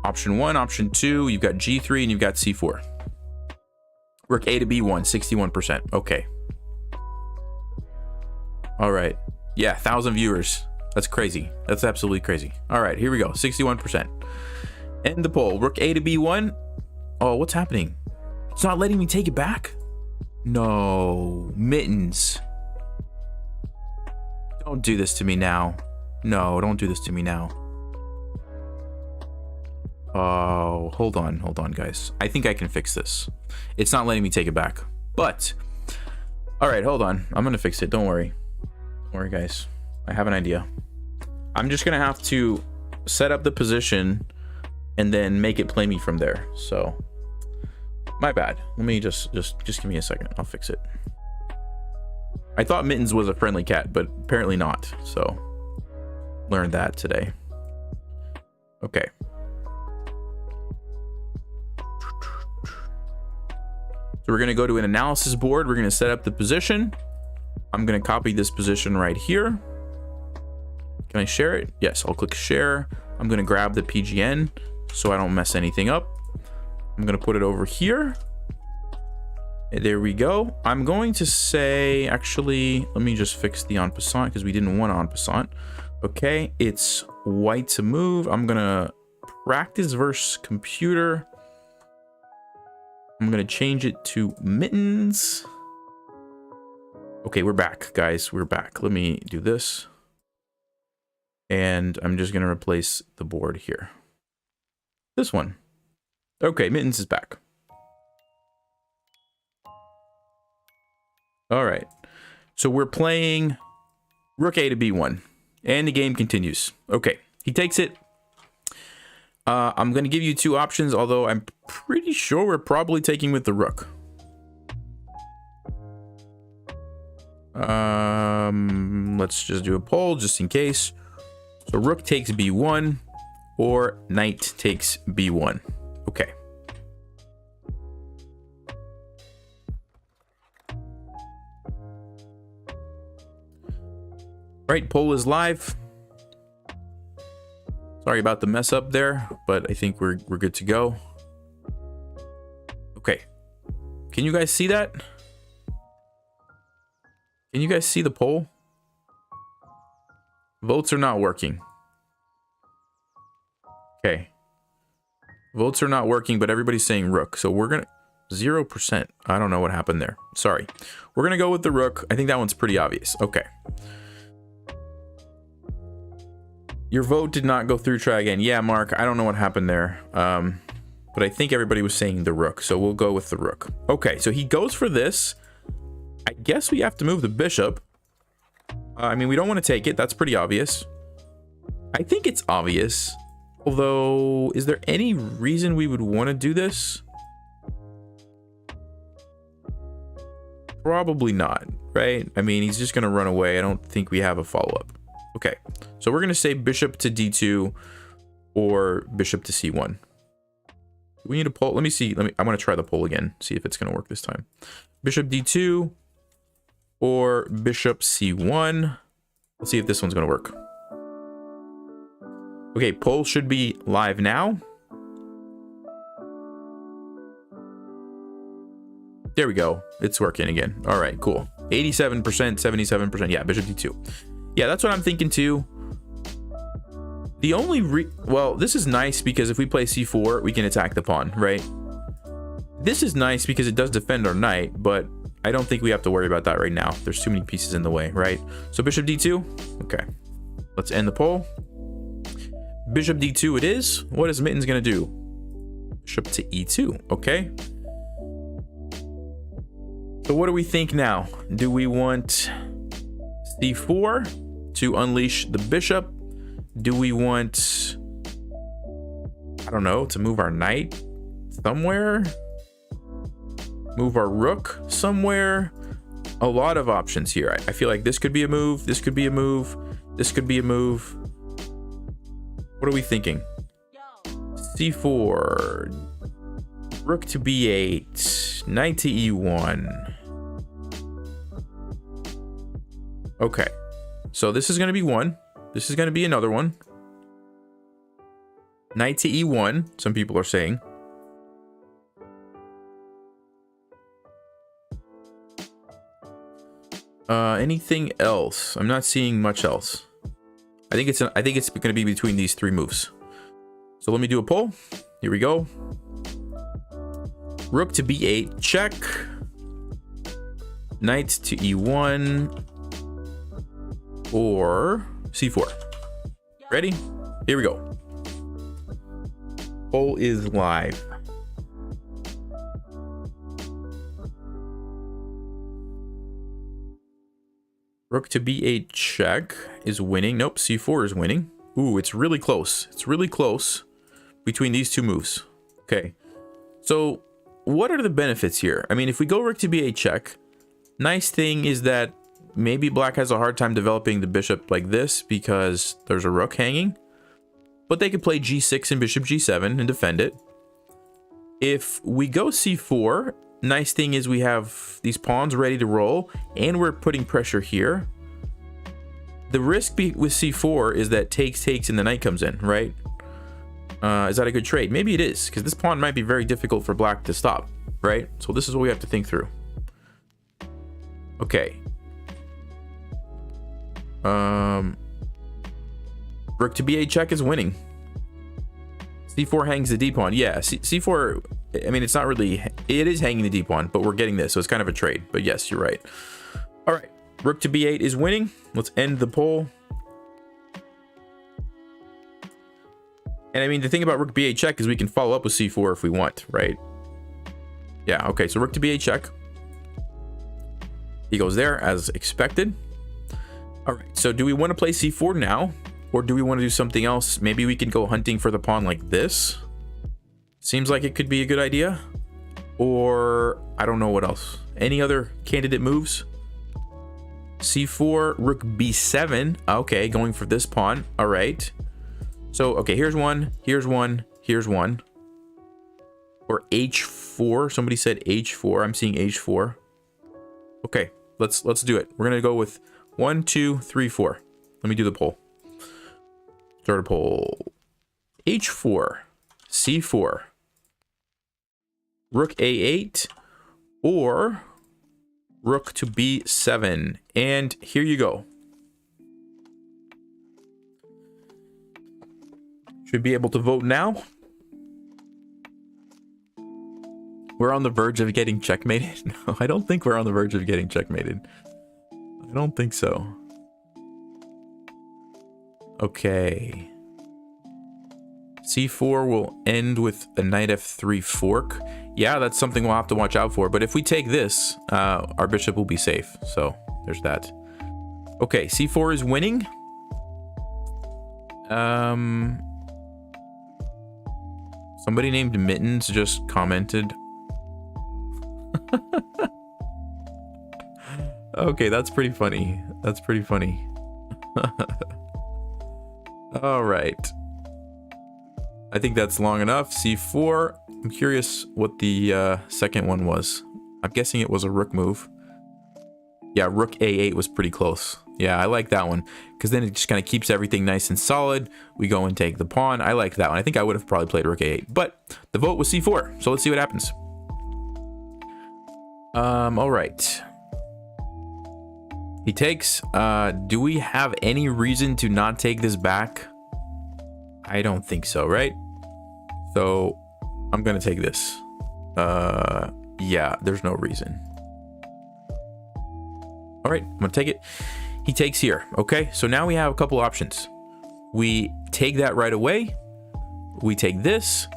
Option 1, option 2, you've got g3 and you've got c4. Rook a to b1, 61%. Okay. All right. Yeah, 1,000 viewers. That's crazy. That's absolutely crazy. All right, here we go. 61%. End the poll. Rook A to B1. Oh, what's happening? It's not letting me take it back? No. Mittens. Don't do this to me now. No, don't do this to me now. Oh, hold on, guys. I think I can fix this. It's not letting me take it back. But, all right, hold on. I'm going to fix it. Don't worry. Don't worry, guys. I have an idea. I'm just going to have to set up the position and then make it play me from there. So, my bad. Let me just give me a second. I'll fix it. I thought Mittens was a friendly cat, but apparently not. So, learned that today. Okay. So we're going to go to an analysis board. We're going to set up the position. I'm going to copy this position right here. Can I share it? Yes, I'll click share. I'm going to grab the PGN so I don't mess anything up. I'm going to put it over here. And there we go. I'm going to say, actually, let me just fix the en passant because we didn't want en passant. Okay, it's white to move. I'm going to practice versus computer. I'm going to change it to mittens. Okay, we're back, guys. We're back. Let me do this. And I'm just going to replace the board here. This one. Okay, mittens is back. All right. So we're playing Rook A to B1. And the game continues. Okay, he takes it. I'm going to give you two options, although I'm pretty sure we're probably taking with the rook. Let's just do a poll just in case. So rook takes B1 or knight takes B1. Okay. Right, poll is live. Sorry about the mess up there, but I think we're good to go. Okay. Can you guys see that? Can you guys see the poll? Votes are not working. Okay. Votes are not working, but everybody's saying rook. So we're gonna 0%. I don't know what happened there. Sorry. We're gonna go with the rook. I think that one's pretty obvious. Okay. Your vote did not go through. Try again. Yeah, Mark, I don't know what happened there. But I think everybody was saying the rook, so we'll go with the rook. Okay, so he goes for this. I guess we have to move the bishop. I mean, we don't want to take it. That's pretty obvious. I think it's obvious. Although, is there any reason we would want to do this? Probably not, right? I mean, he's just going to run away. I don't think we have a follow-up. Okay, so we're going to say bishop to d2 or bishop to c1. We need a poll. Let me see. I want to try the poll again. See if it's going to work this time. Bishop d2 or bishop c1. Let's see if this one's going to work. Okay, poll should be live now. There we go. It's working again. All right, cool. 87%, 77%. Yeah, bishop d2. Yeah, that's what I'm thinking too. The only well, this is nice because if we play c4, we can attack the pawn, right? This is nice because it does defend our knight, but I don't think we have to worry about that right now. There's too many pieces in the way, right? So bishop d2. Okay. Let's end the poll. Bishop d2 it is. What is Mittens going to do? Bishop to e2. Okay. So what do we think now? Do we want c4 to unleash the bishop? Do we want, I don't know, to move our knight somewhere? Move our rook somewhere? A lot of options here. I feel like this could be a move. This could be a move. This could be a move. What are we thinking? c4. Rook to b8. Knight to e1. Okay. So this is going to be one. This is going to be another one. Knight to e1, some people are saying. Anything else? I'm not seeing much else. I think it's going to be between these three moves. So let me do a poll. Here we go. Rook to b8, check. Knight to e1 or c4. Ready? Here we go. Poll is live. Rook to b8 check is winning. Nope, c4 is winning. Ooh, it's really close. It's really close between these two moves. Okay, so what are the benefits here? I mean, if we go rook to b8 check, nice thing is that maybe black has a hard time developing the bishop like this because there's a rook hanging. But they could play g6 and bishop g7 and defend it. If we go c4, nice thing is we have these pawns ready to roll and we're putting pressure here. The risk with c4 is that takes and the knight comes in, right? Is that a good trade? Maybe it is, because this pawn might be very difficult for black to stop, right? So this is what we have to think through. Okay. Rook to b8 check is winning. c4 hangs the d pawn. Yeah, c4, I mean, it's not really, it is hanging the d pawn, but we're getting this, so it's kind of a trade. But yes, you're right. All right, rook to b8 is winning. Let's end the poll. And I mean, the thing about rook b8 check is we can follow up with c4 if we want, right? Yeah, okay, so rook to b8 check. He goes there as expected. All right, so do we want to play c4 now? Or do we want to do something else? Maybe we can go hunting for the pawn like this. Seems like it could be a good idea. Or I don't know what else. Any other candidate moves? c4, rook b7. Okay, going for this pawn. All right. So, okay, here's one, here's one, here's one. Or h4. Somebody said h4. I'm seeing h4. Okay, let's do it. We're gonna go with 1, 2, 3, 4. Let me do the poll. Start a poll. h4, c4, rook a8, or rook to b7. And here you go. Should be able to vote now. We're on the verge of getting checkmated. No, I don't think we're on the verge of getting checkmated. I don't think so. Okay. c4 will end with a knight f3 fork. Yeah, that's something we'll have to watch out for. But if we take this, our bishop will be safe. So there's that. Okay, c4 is winning. Somebody named Mittens just commented. Okay, that's pretty funny. That's pretty funny. All right. I think that's long enough. c4. I'm curious what the second one was. I'm guessing it was a rook move. Yeah, rook a8 was pretty close. Yeah, I like that one because then it just kind of keeps everything nice and solid. We go and take the pawn. I like that one. I think I would have probably played rook a8, but the vote was c4. So let's see what happens. All right. He takes. Do we have any reason to not take this back? I don't think so, right? So I'm gonna take this. Yeah, there's no reason. All right, I'm gonna take it. He takes here. Okay, so now we have a couple options. We take that right away. We take this.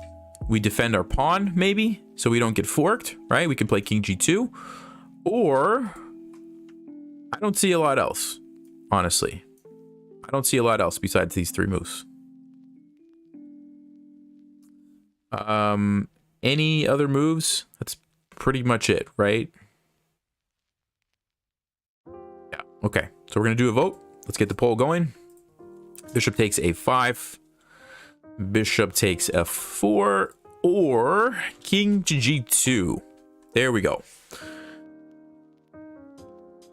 We defend our pawn, maybe, so we don't get forked, right? We can play king g2. Or I don't see a lot else, honestly. I don't see a lot else besides these three moves. Any other moves? That's pretty much it, right? Yeah, okay. So we're gonna do a vote. Let's get the poll going. Bishop takes a5. Bishop takes f4 or king to g2. There we go.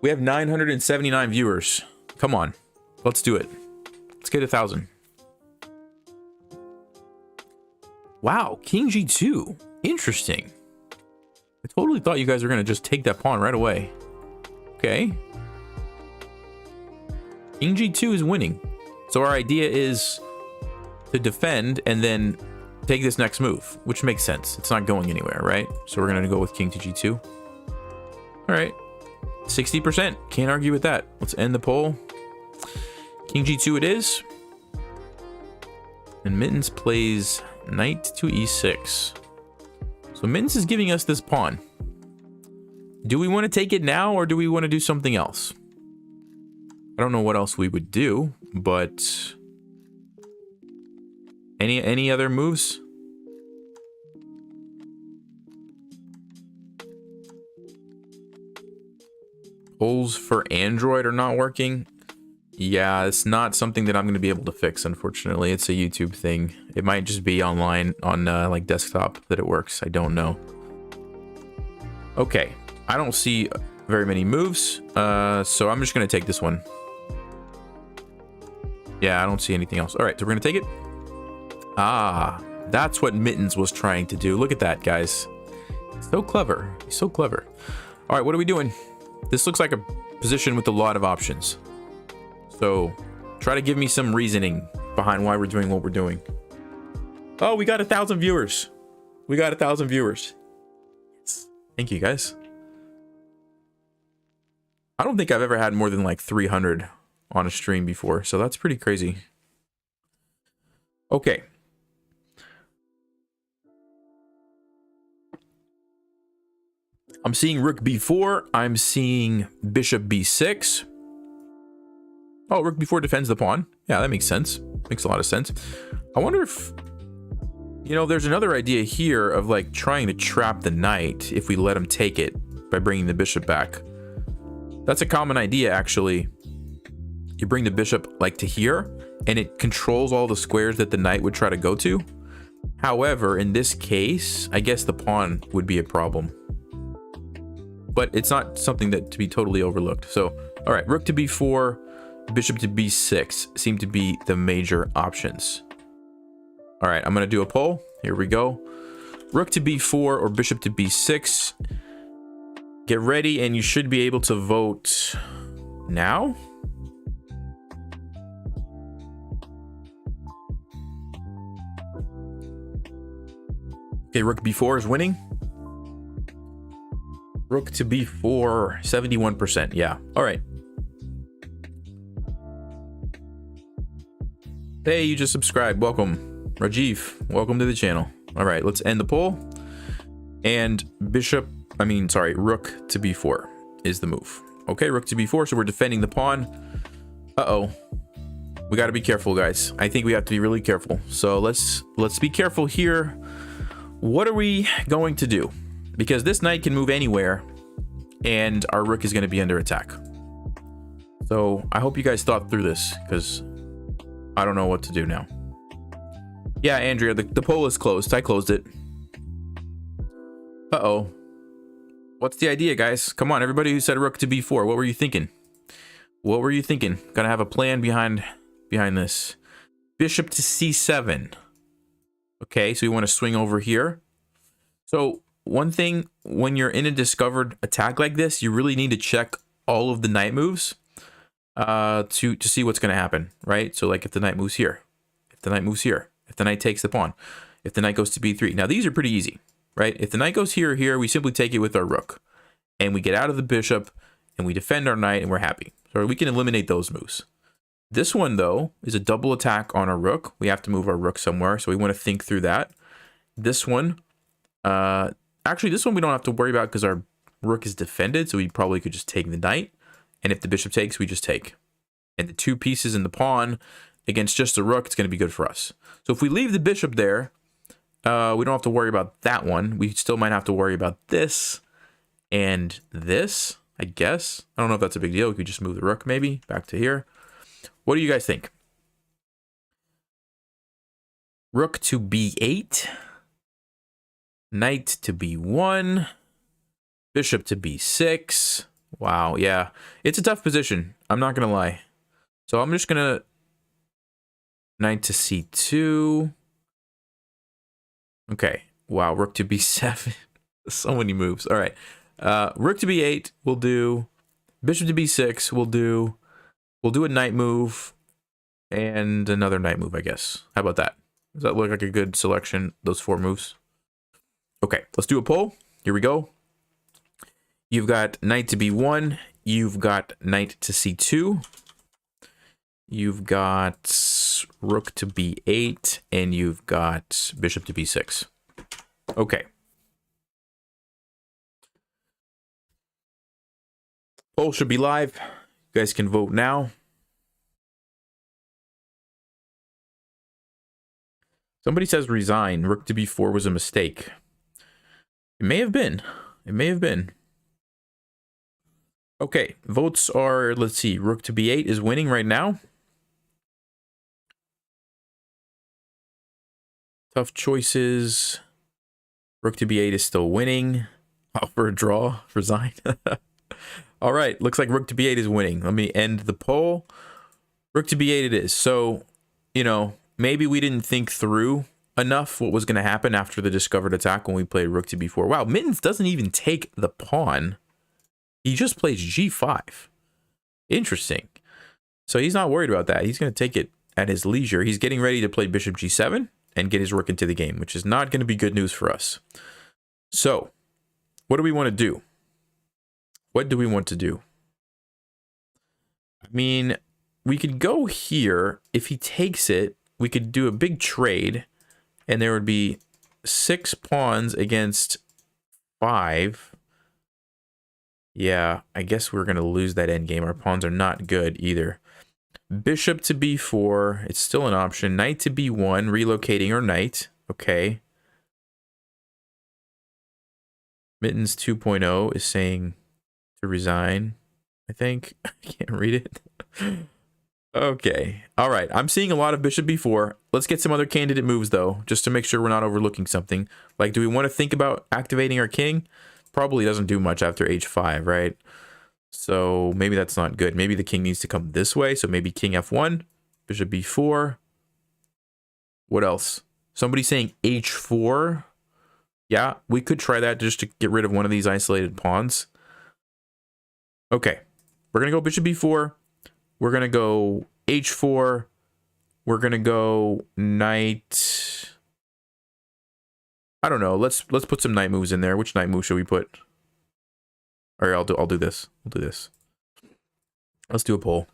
We have 979 viewers. Come on, let's do it. Let's get 1,000. Wow, king g2. Interesting. I totally thought you guys were gonna just take that pawn right away. Okay. King G2 is winning. So our idea is to defend and then take this next move, which makes sense. It's not going anywhere, right? So we're going to go with King to G2. All right. 60%. Can't argue with that. Let's end the poll. King G2 it is. And Mittens plays Knight to E6. So Mittens is giving us this pawn. Do we want to take it now or do we want to do something else? I don't know what else we would do, but any other moves? Polls for Android are not working. Yeah, it's not something that I'm going to be able to fix, unfortunately. It's a YouTube thing. It might just be online on like desktop that it works. I don't know. Okay, I don't see very many moves, so I'm just going to take this one. Yeah, I don't see anything else. All right, so we're going to take it. Ah, that's what Mittens was trying to do. Look at that, guys. So clever. He's so clever. All right, what are we doing? This looks like a position with a lot of options. So try to give me some reasoning behind why we're doing what we're doing. Oh, we got 1,000 viewers. We got 1,000 viewers. Thank you, guys. I don't think I've ever had more than like 300 on a stream before, so that's pretty crazy. Okay. I'm seeing Rook B4. I'm seeing Bishop B6. Oh, Rook B4 defends the pawn. Yeah, that makes sense. Makes a lot of sense. I wonder if, you know, there's another idea here of like trying to trap the knight if we let him take it by bringing the bishop back. That's a common idea, actually. You bring the bishop like to here, and it controls all the squares that the knight would try to go to. However, in this case, I guess the pawn would be a problem. But it's not something that to be totally overlooked. So, all right, Rook to B4, Bishop to B6 seem to be the major options. All right, I'm going to do a poll. Here we go. Rook to B4 or Bishop to B6. Get ready, and you should be able to vote now. Okay, Rook B4 is winning. Rook to B4, 71%. Yeah. All right. Hey, you just subscribed. Welcome. Rajiv, welcome to the channel. All right, let's end the poll. And Rook to B4 is the move. Okay, Rook to B4, so we're defending the pawn. Uh-oh. We got to be careful, guys. I think we have to be really careful. So let's be careful here. What are we going to do? Because this knight can move anywhere, and our rook is going to be under attack. So I hope you guys thought through this, because I don't know what to do now. Yeah, Andrea, the poll is closed. I closed it. Uh-oh. What's the idea, guys? Come on, everybody who said Rook to B4, what were you thinking? What were you thinking? Gotta have a plan behind this. Bishop to C7. Okay, so we want to swing over here. So one thing, when you're in a discovered attack like this, you really need to check all of the knight moves to see what's going to happen, right? So like if the knight moves here, if the knight moves here, if the knight takes the pawn, if the knight goes to B3. Now these are pretty easy, right? If the knight goes here or here, we simply take it with our rook, and we get out of the bishop, and we defend our knight, and we're happy. So we can eliminate those moves. This one, though, is a double attack on our rook. We have to move our rook somewhere, so we want to think through that. This one, actually, this one we don't have to worry about because our rook is defended, so we probably could just take the knight. And if the bishop takes, we just take. And the two pieces in the pawn against just the rook, it's going to be good for us. So if we leave the bishop there, we don't have to worry about that one. We still might have to worry about this and this, I guess. I don't know if that's a big deal. We could just move the rook maybe back to here. What do you guys think? Rook to B8. Knight to B1. Bishop to B6. Wow, yeah. It's a tough position. I'm not going to lie. So I'm just going to... Knight to C2. Okay. Wow, Rook to B7. So many moves. All right. Rook to B8 will do. Bishop to B6 will do. We'll do a knight move and another knight move, I guess. How about that? Does that look like a good selection, those 4 moves? Okay, let's do a poll. Here we go. You've got knight to b1. You've got knight to c2. You've got rook to b8. And you've got bishop to b6. Okay. Poll should be live. You guys can vote now. Somebody says resign. Rook to b4 was a mistake. It may have been. It may have been. Okay, votes are, let's see, rook to b8 is winning right now. Tough choices. Rook to b8 is still winning. For a draw. Resign. All right, looks like rook to b8 is winning. Let me end the poll. Rook to b8 it is. So, you know, maybe we didn't think through enough what was going to happen after the discovered attack when we played rook to b4. Wow, Mittens doesn't even take the pawn. He just plays g5. Interesting. So he's not worried about that. He's going to take it at his leisure. He's getting ready to play bishop g7 and get his rook into the game, which is not going to be good news for us. So, what do we want to do? What do we want to do? I mean, we could go here. If he takes it, we could do a big trade, and there would be 6 pawns against 5. Yeah, I guess we're going to lose that endgame. Our pawns are not good either. Bishop to b4. It's still an option. Knight to b1. Relocating our knight. Okay. Mittens 2.0 is saying to resign, I think. I can't read it. Okay. All right. I'm seeing a lot of bishop b4. Let's get some other candidate moves, though, just to make sure we're not overlooking something. Like, do we want to think about activating our king? Probably doesn't do much after h5, right? So maybe that's not good. Maybe the king needs to come this way. So maybe king f1, bishop b4. What else? Somebody saying h4. Yeah, we could try that just to get rid of one of these isolated pawns. Okay, we're going to go bishop b4. We're going to go h4. We're going to go knight. I don't know. Let's put some knight moves in there. Which knight move should we put? All right, I'll do this. We'll do this. Let's do a poll.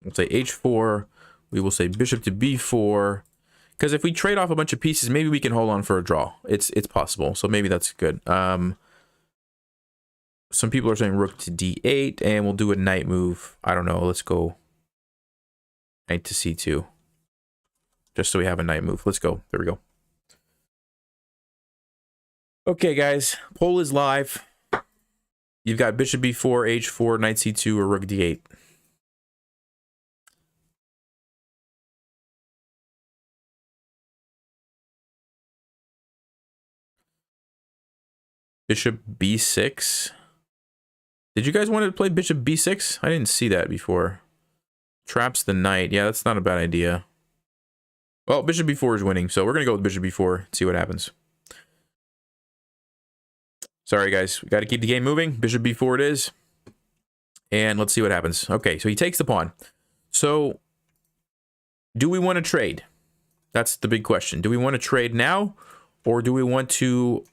We'll say h4. We will say bishop to b4. Because if we trade off a bunch of pieces, maybe we can hold on for a draw. It's possible. So maybe that's good. Some people are saying rook to d8, and we'll do a knight move. I don't know. Let's go knight to c2. Just so we have a knight move. Let's go. There we go. Okay, guys. Poll is live. You've got bishop b4, h4, knight c2, or rook d8. Bishop b6. Did you guys want to play bishop b6? I didn't see that before. Traps the knight. Yeah, that's not a bad idea. Well, bishop b4 is winning, so we're going to go with bishop b4, see what happens. Sorry, guys. We got to keep the game moving. Bishop b4 it is. And let's see what happens. Okay, so he takes the pawn. So, do we want to trade? That's the big question. Do we want to trade now? Or do we want to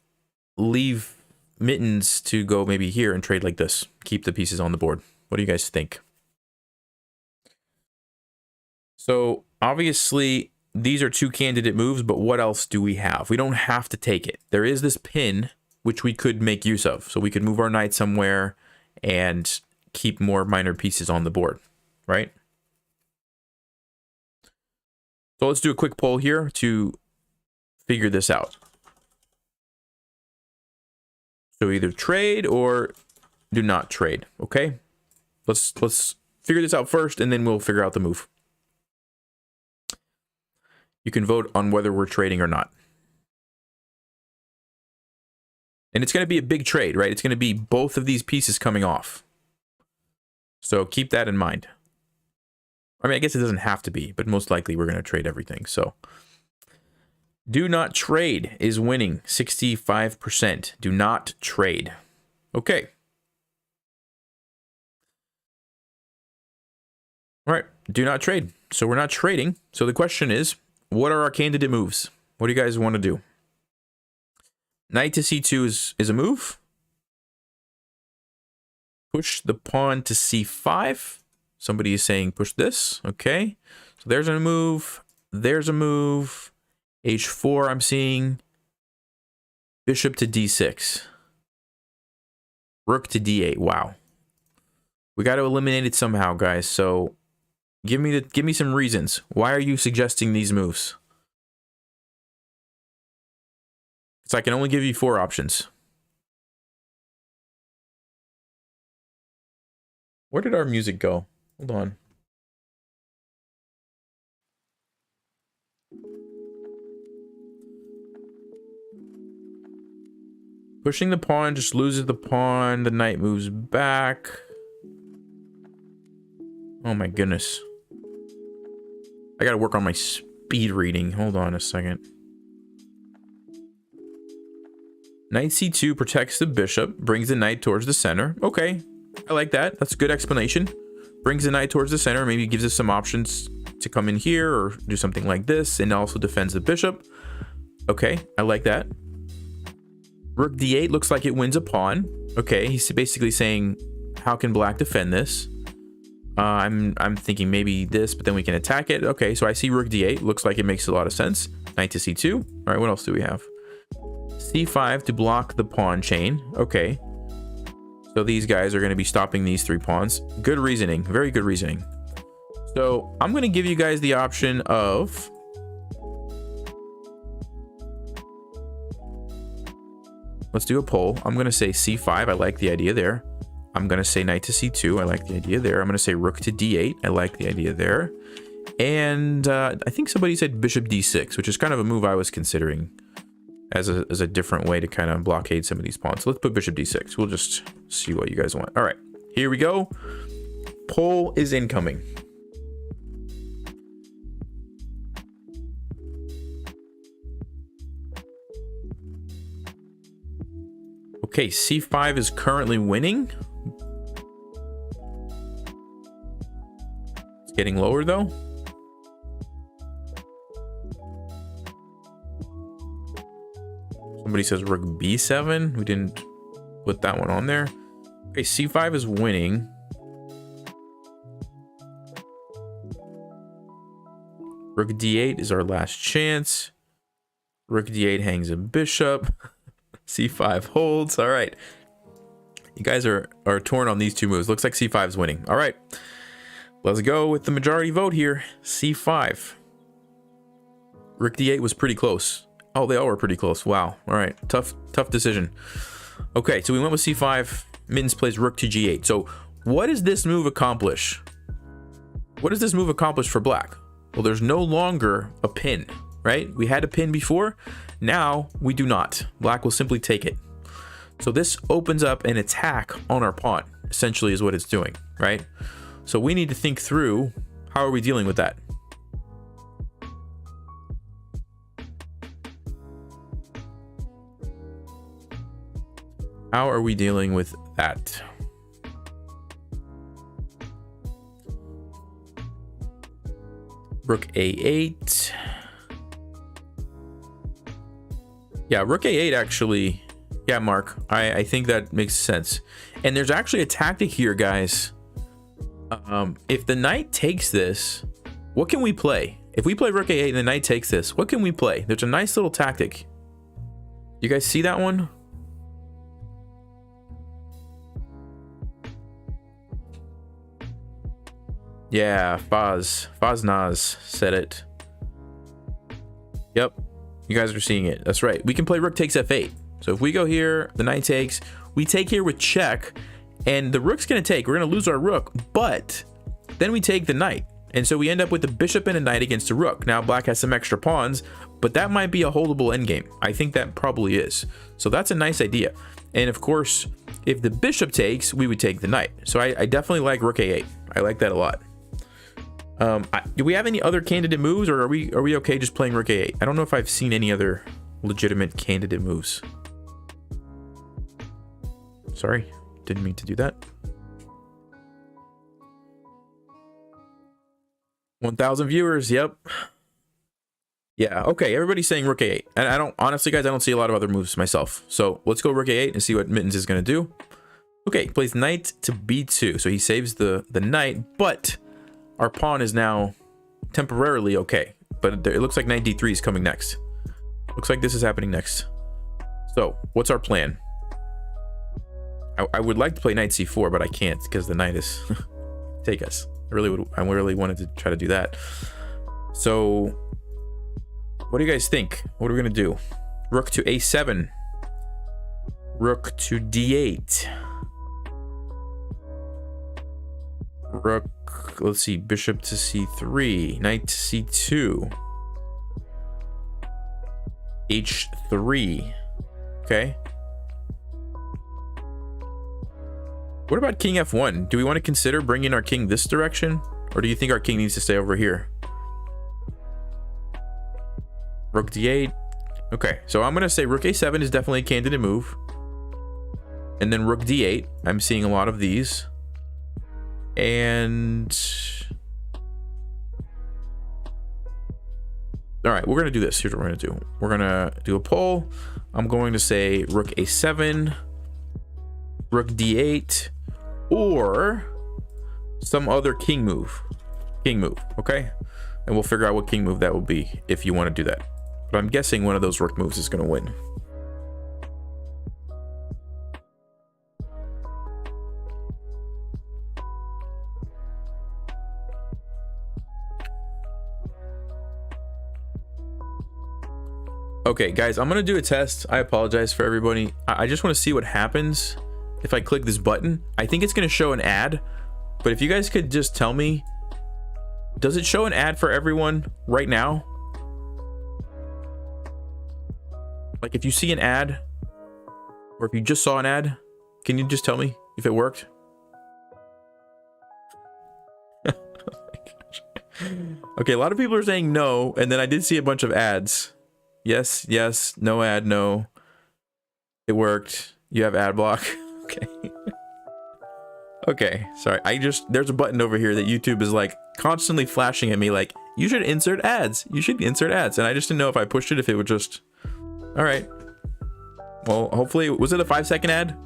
leave Mittens to go maybe here and trade like this? Keep the pieces on the board. What do you guys think? So, obviously, these are 2 candidate moves, but what else do we have? We don't have to take it. There is this pin, which we could make use of. So we could move our knight somewhere and keep more minor pieces on the board, right? So let's do a quick poll here to figure this out. So either trade or do not trade, okay? Let's figure this out first, and then we'll figure out the move. You can vote on whether we're trading or not. And it's going to be a big trade, right? It's going to be both of these pieces coming off. So keep that in mind. I mean, I guess it doesn't have to be, but most likely we're going to trade everything. So do not trade is winning 65%. Do not trade. Okay. All right, do not trade. So we're not trading. So the question is, what are our candidate moves? What do you guys want to do? Knight to c2 is a move. Push the pawn to c5. Somebody is saying push this. Okay. So there's a move. There's a move. h4 I'm seeing. Bishop to d6. Rook to d8. Wow. We got to eliminate it somehow, guys. So give me some reasons. Why are you suggesting these moves? So I can only give you 4 options. Where did our music go? Hold on. Pushing the pawn just loses the pawn. The knight moves back. Oh my goodness. I gotta work on my speed reading. Hold on a second. Knight c2 protects the bishop, brings the knight towards the center. Okay, I like that. That's a good explanation. Brings the knight towards the center, maybe gives us some options to come in here or do something like this, and also defends the bishop. Okay, I like that. Rook d8 looks like it wins a pawn. Okay, he's basically saying, how can black defend this? I'm thinking maybe this, but then we can attack it. Okay, so I see rook d8. Looks like it makes a lot of sense. Knight to c2. All right, what else do we have? c5 to block the pawn chain. Okay. So these guys are going to be stopping these 3 pawns. Good reasoning. Very good reasoning. So I'm going to give you guys the option of... Let's do a poll. I'm going to say c5. I like the idea there. I'm going to say knight to c2. I like the idea there. I'm going to say rook to d8. I like the idea there. And I think somebody said bishop d6, which is kind of a move I was considering as a different way to kind of blockade some of these pawns. So let's put bishop d6. We'll just see what you guys want. All right, here we go. Poll is incoming. Okay, c5 is currently winning. It's getting lower though. Somebody says rook b7. We didn't put that one on there. Okay, c5 is winning. Rook d8 is our last chance. Rook d8 hangs a bishop. c5 holds. All right. You guys are torn on these 2 moves. Looks like c5 is winning. All right. Let's go with the majority vote here. c5. Rook d8 was pretty close. Oh, they all were pretty close. Wow. All right. Tough decision. Okay, so we went with c5. Mittens plays rook to g8. So what does this move accomplish? What does this move accomplish for black? Well, there's no longer a pin, right? We had a pin before. Now we do not. Black will simply take it. So this opens up an attack on our pawn, essentially is what it's doing, right? So we need to think through, how are we dealing with that? How are we dealing with that? Rook a8. Yeah, rook a8 actually. Yeah, Mark, I think that makes sense. And there's actually a tactic here, guys. If the knight takes this, what can we play? If we play rook a8 and the knight takes this, what can we play? There's a nice little tactic. You guys see that one? Yeah, Foznaz said it. Yep, you guys are seeing it. That's right. We can play rook takes f8. So if we go here, the knight takes, we take here with check, and the rook's gonna take. We're gonna lose our rook, but then we take the knight. And so we end up with the bishop and a knight against a rook. Now black has some extra pawns, but that might be a holdable endgame. I think that probably is. So that's a nice idea. And of course, if the bishop takes, we would take the knight. So I definitely like rook a8. I like that a lot. Do we have any other candidate moves, or are we okay just playing rook a8? I don't know if I've seen any other legitimate candidate moves. Sorry, didn't mean to do that. 1,000 viewers. Yep. Yeah. Okay. Everybody's saying rook a8. And I don't, honestly, guys, I don't see a lot of other moves myself. So let's go rook a8 and see what Mittens is going to do. Okay. He plays knight to b2. So he saves the knight, but our pawn is now temporarily okay. But it looks like knight d3 is coming next. Looks like this is happening next. So what's our plan? I would like to play knight c4, but I can't because the knight is take us. I really wanted to try to do that. So what do you guys think? What are we gonna do? Rook to a7. Rook to d8. Rook, let's see, bishop to c3, knight to c2, h3. Okay. What about king f1? Do we want to consider bringing our king this direction? Or do you think our king needs to stay over here? Rook d8. Okay, so I'm going to say rook a7 is definitely a candidate move. And then rook d8. I'm seeing a lot of these. And... all right, we're going to do this. Here's what we're going to do. We're going to do a poll. I'm going to say rook a7, rook d8, or some other king move. Okay? And we'll figure out what king move that will be if you want to do that. But I'm guessing one of those rook moves is going to win. Okay, guys, I'm going to do a test. I apologize for everybody. I just want to see what happens if I click this button. I think it's going to show an ad, but if you guys could just tell me, does it show an ad for everyone right now? Like if you see an ad, or if you just saw an ad, can you just tell me if it worked? Oh my gosh. Okay, a lot of people are saying no, and then I did see a bunch of ads. Yes, yes, no ad, no. It worked. You have ad block. Okay. Okay, sorry. There's a button over here that YouTube is like constantly flashing at me like, you should insert ads. You should insert ads. And I just didn't know if I pushed it, if it would just... all right. Well, hopefully, was it a 5-second ad?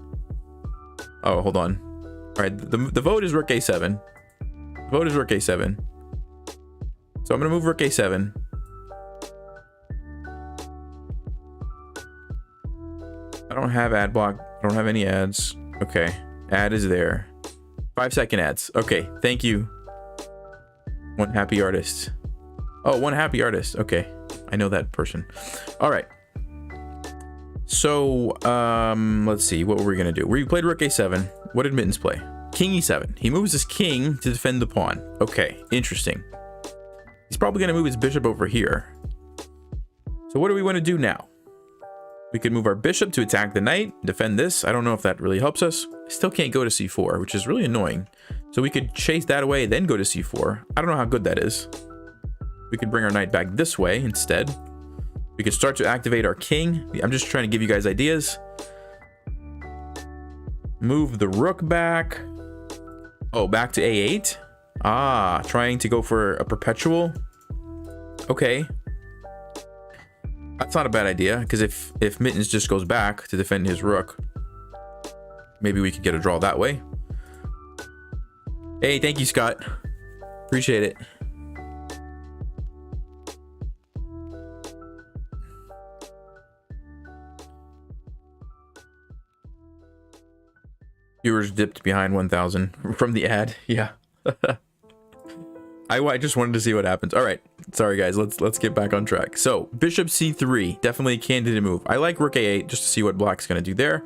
Oh, hold on. All right, the vote is rook a7. The vote is rook a7. So I'm gonna move rook a7. I don't have ad block. I don't have any ads. Okay, ad is there. 5-second ads. Okay, thank you. One happy artist. Oh, one happy artist. Okay, I know that person. All right. So, let's see. What were we gonna do? We played rook a7. What did Mittens play? King e7. He moves his king to defend the pawn. Okay, interesting. He's probably gonna move his bishop over here. So what do we want to do now? We could move our bishop to attack the knight, defend this. I don't know if that really helps us. I still can't go to c4, which is really annoying. So we could chase that away, then go to c4. I don't know how good that is. We could bring our knight back this way instead. We could start to activate our king. I'm just trying to give you guys ideas. Move the rook back. Oh, back to a8. Ah, trying to go for a perpetual. Okay. That's not a bad idea, because if Mittens just goes back to defend his rook, maybe we could get a draw that way. Hey, thank you, Scott. Appreciate it. Viewers dipped behind 1,000 from the ad. Yeah. I just wanted to see what happens. All right, sorry guys, let's get back on track. So bishop c3, definitely a candidate move. I like rook a8 just to see what black's gonna do there.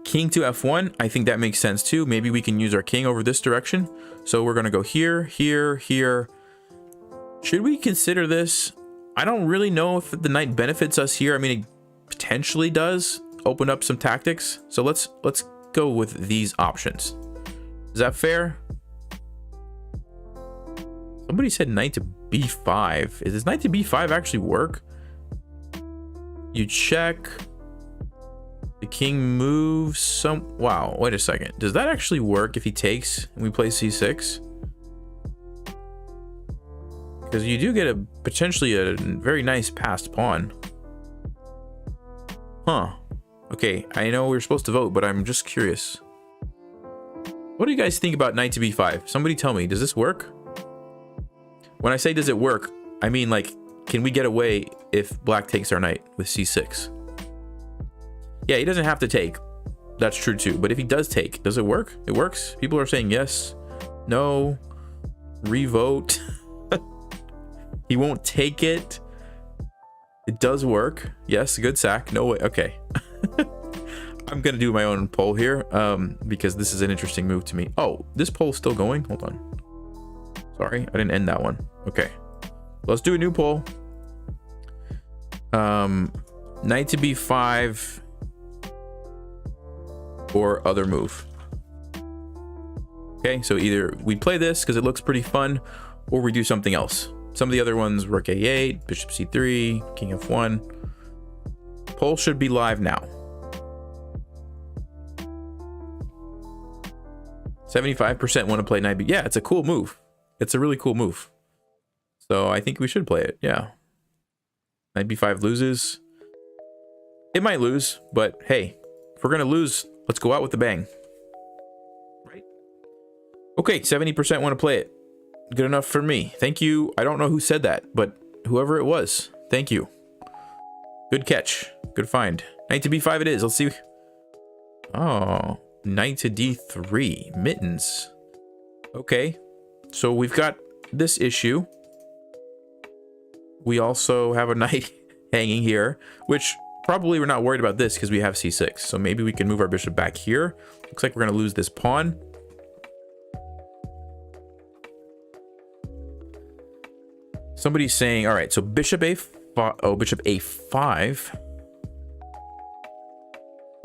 King to f1, I think that makes sense too. Maybe we can use our king over this direction. So we're gonna go here, here, here. Should we consider this? I don't really know if the knight benefits us here. I mean, it potentially does open up some tactics. So let's go with these options. Is that fair? Somebody said knight to b5. Is this knight to b5 actually work? You check. The king moves some... wow, wait a second. Does that actually work if he takes and we play c6? Because you do get a potentially a very nice passed pawn. Huh. Okay, I know we're supposed to vote, but I'm just curious. What do you guys think about knight to b5? Somebody tell me, does this work? When I say does it work, I mean like, can we get away if black takes our knight with c6? Yeah, he doesn't have to take. That's true too. But if he does take, does it work? It works. People are saying yes, no, revote. He won't take it. It does work. Yes, good sack. No way. Okay. I'm gonna do my own poll here because this is an interesting move to me. Oh, this poll's still going. Hold on. Sorry, I didn't end that one. Okay, let's do a new poll. Knight to b5 or other move. Okay, so either we play this because it looks pretty fun, or we do something else. Some of the other ones, rook a8, bishop c3, king f1. Poll should be live now. 75% want to play knight b. Yeah, it's a cool move. It's a really cool move. So I think we should play it. Yeah. Knight b5 loses. It might lose, but hey, if we're gonna lose, let's go out with a bang. Right? Okay, 70% want to play it. Good enough for me. Thank you. I don't know who said that, but whoever it was, thank you. Good catch. Good find. Knight to b5 it is. Let's see. Oh, knight to d3. Mittens. Okay, so we've got this issue. We also have a knight hanging here, which probably we're not worried about this because we have c6. So maybe we can move our bishop back here. Looks like we're going to lose this pawn. Somebody's saying, all right, so bishop a5. Oh, bishop a5.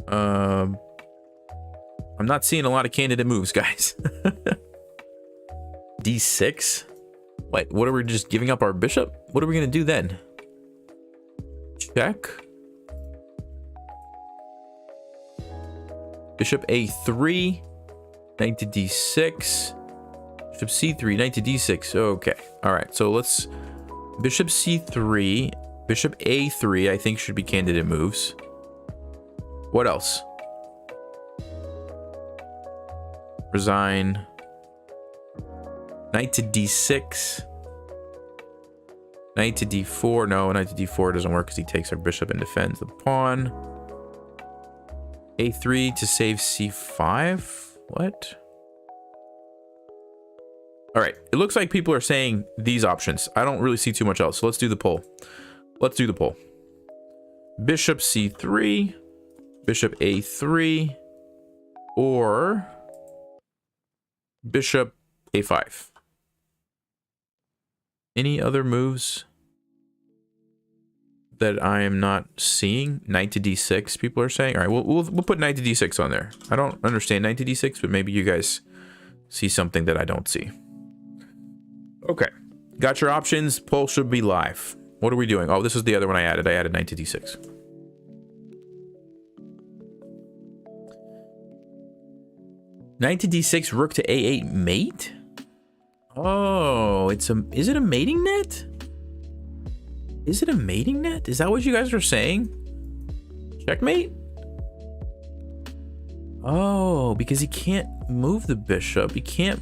I'm not seeing a lot of candidate moves, guys. d6. What are we just giving up our bishop? What are we gonna do then? Check. Bishop a3. Knight to d6. Bishop c3. Knight to d6. Okay. All right. So let's bishop c3. Bishop a3. I think should be candidate moves. What else? Resign. Knight to d6. Knight to d4. No, knight to d4 doesn't work because he takes our bishop and defends the pawn. a3 to save c5. What? All right. It looks like people are saying these options. I don't really see too much else. So let's do the poll. Let's do the poll. Bishop c3. Bishop a3. Or bishop a5. Any other moves that I am not seeing? Knight to d6, people are saying. All right, we'll put knight to d6 on there. I don't understand knight to d6, but maybe you guys see something that I don't see. Okay, got your options. Poll should be live. What are we doing? Oh, this is the other one I added. I added knight to d6. Knight to d6, rook to a8, mate? Oh, is it a mating net? Is it a mating net? Is that what you guys are saying? Checkmate? Oh, because he can't move the bishop. He can't,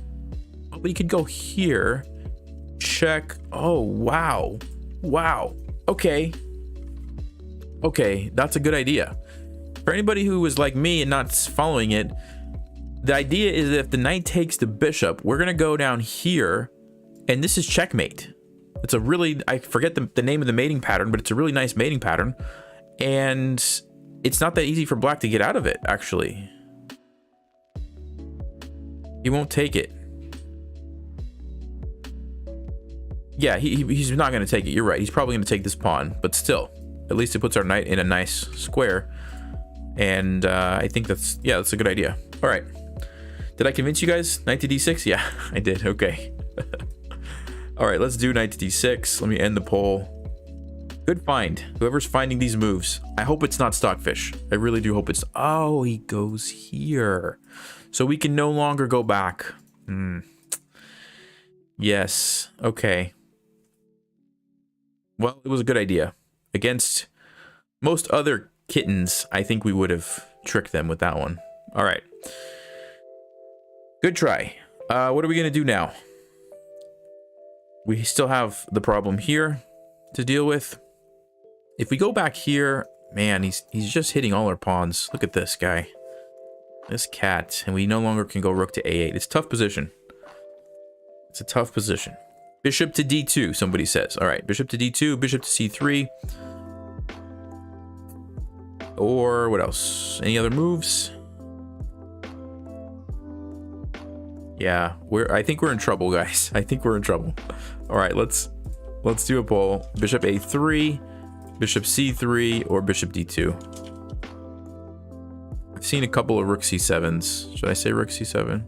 oh, but he could go here. Check. Oh, wow. Wow. Okay. Okay, that's a good idea. For anybody who was like me and not following it, the idea is that if the knight takes the bishop, we're going to go down here, and this is checkmate. It's a really, I forget the name of the mating pattern, but it's a really nice mating pattern. And it's not that easy for black to get out of it, actually. He won't take it. Yeah, he's not going to take it. You're right. He's probably going to take this pawn, but still, at least it puts our knight in a nice square. And I think that's a good idea. All right. Did I convince you guys? Knight to d6? Yeah, I did. Okay. All right, let's do knight to d6. Let me end the poll. Good find. Whoever's finding these moves. I hope it's not Stockfish. I really do hope it's... Oh, he goes here. So we can no longer go back. Yes. Okay. well, it was a good idea. Against most other kittens, I think we would have tricked them with that one. All right. Good try. What are we going to do now? We still have the problem here to deal with. If we go back here, man, he's just hitting all our pawns. Look at this guy. This cat. And we no longer can go rook to a8. It's a tough position. It's a tough position. Bishop to d2, somebody says. All right, bishop to d2, bishop to c3. Or what else? Any other moves? Yeah, I think we're in trouble, guys. I think we're in trouble. All right, let's do a poll. Bishop a3, bishop c3, or bishop d2. I've seen a couple of rook c7s. Should I say rook c7?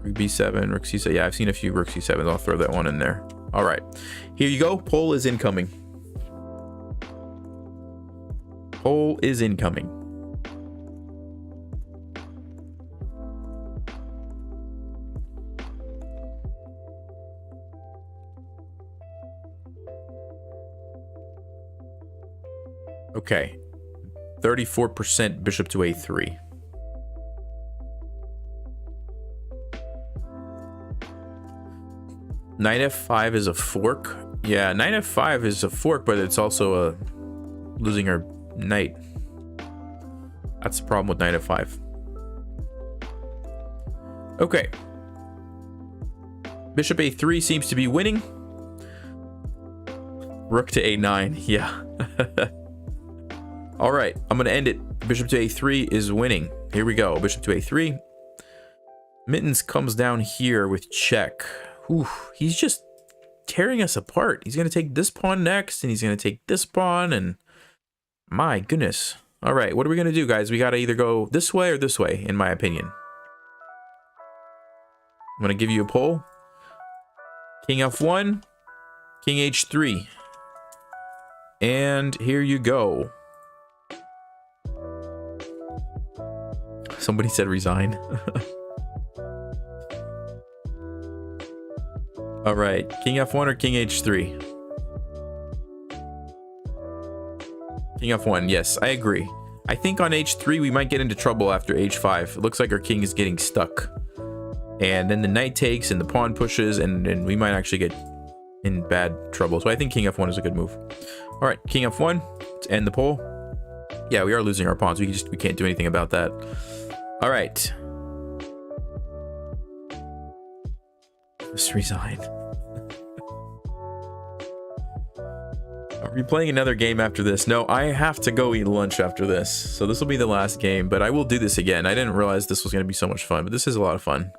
Rook b7, rook c7. Yeah, I've seen a few rook c7s. I'll throw that one in there. All right, here you go. Poll is incoming. Poll is incoming. Okay, 34% bishop to a3. Knight f5 is a fork. Yeah, knight f5 is a fork, but it's also a losing our knight. That's the problem with knight f5. Okay. Bishop a3 seems to be winning. Rook to a9. Yeah. All right, I'm going to end it. Bishop to a3 is winning. Here we go. Bishop to a3. Mittens comes down here with check. Ooh, he's just tearing us apart. He's going to take this pawn next, and he's going to take this pawn, and my goodness. All right, what are we going to do, guys? We got to either go this way or this way, in my opinion. I'm going to give you a poll. King f1, king h3. And here you go. Somebody said resign. All right, king f1 or king h3? King f1, yes, I agree. I think on h3 we might get into trouble after h5. It looks like our king is getting stuck. And then the knight takes and the pawn pushes, and we might actually get in bad trouble. So I think king f1 is a good move. All right, king f1 to end the poll. Yeah, we are losing our pawns. We can't do anything about that. All right. Just resign. Are we playing another game after this? No, I have to go eat lunch after this. So this will be the last game, but I will do this again. I didn't realize this was going to be so much fun, but this is a lot of fun.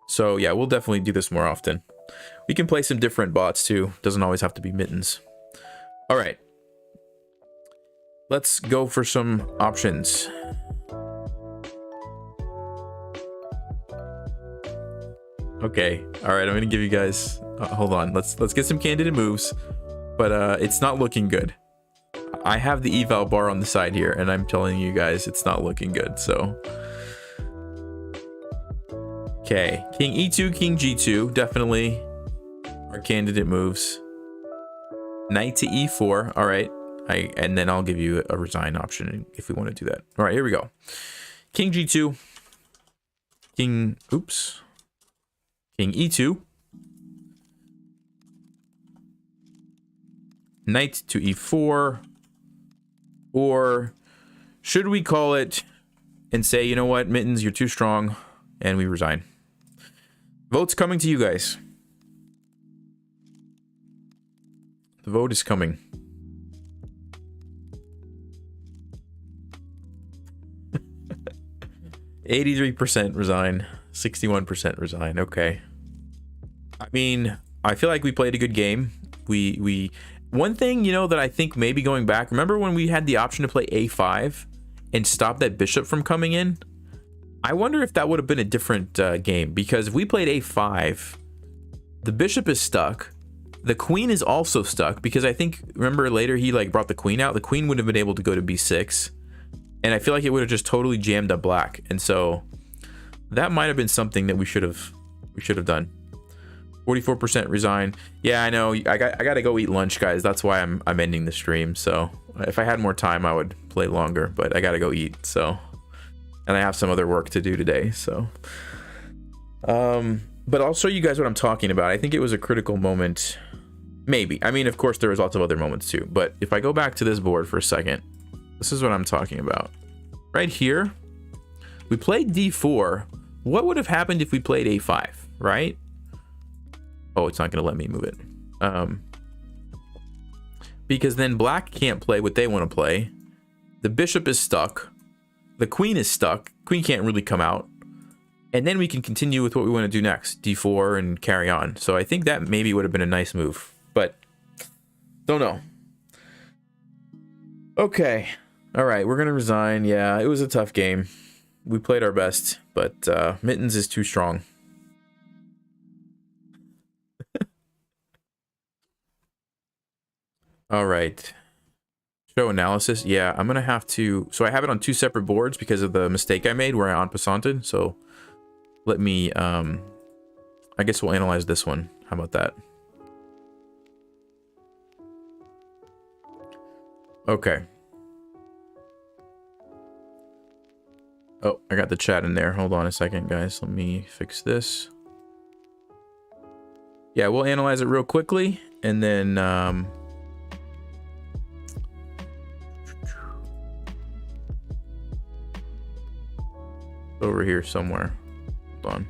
So yeah, we'll definitely do this more often. We can play some different bots too. Doesn't always have to be Mittens. All right. Let's go for some options. Okay. All right. I'm going to give you guys, hold on. Let's get some candidate moves, but it's not looking good. I have the eval bar on the side here, and I'm telling you guys, it's not looking good. So, okay. King e2, king g2, definitely our candidate moves. Knight to e4. All right. And then I'll give you a resign option if we want to do that. All right, here we go. King g2. King, oops. King e2. Knight to e4. Or should we call it and say, you know what, Mittens, you're too strong, and we resign. Vote's coming to you guys. The vote is coming. 83% resign, 61% resign. Okay. I mean, I feel like we played a good game. One thing, you know, that I think maybe going back, remember when we had the option to play a5 and stop that bishop from coming in? I wonder if that would have been a different game, because if we played a5, the bishop is stuck. The queen is also stuck, because I think, remember later he like brought the queen out. The queen would have been able to go to b6. And I feel like it would have just totally jammed up black. And so that might have been something that we should have done. 44% resign. Yeah, I know. I gotta go eat lunch, guys. That's why I'm ending the stream. So if I had more time, I would play longer, but I gotta go eat. So, and I have some other work to do today. So, but I'll show you guys what I'm talking about. I think it was a critical moment. Maybe. I mean, of course, there was lots of other moments too. But if I go back to this board for a second, this is what I'm talking about. Right here, we played D4. What would have happened if we played A5, right? Oh, it's not going to let me move it. Because then black can't play what they want to play. The bishop is stuck. The queen is stuck. Queen can't really come out. And then we can continue with what we want to do next. D4 and carry on. So I think that maybe would have been a nice move. But don't know. Okay. All right. We're going to resign. Yeah, it was a tough game. We played our best. But Mittens is too strong. All right. Show analysis. Yeah, I'm going to have to... So I have it on two separate boards because of the mistake I made where I en passanted. So let me... I guess we'll analyze this one. How about that? Okay. Oh, I got the chat in there. Hold on a second, guys. Let me fix this. Yeah, we'll analyze it real quickly. And then... over here somewhere. Hold on.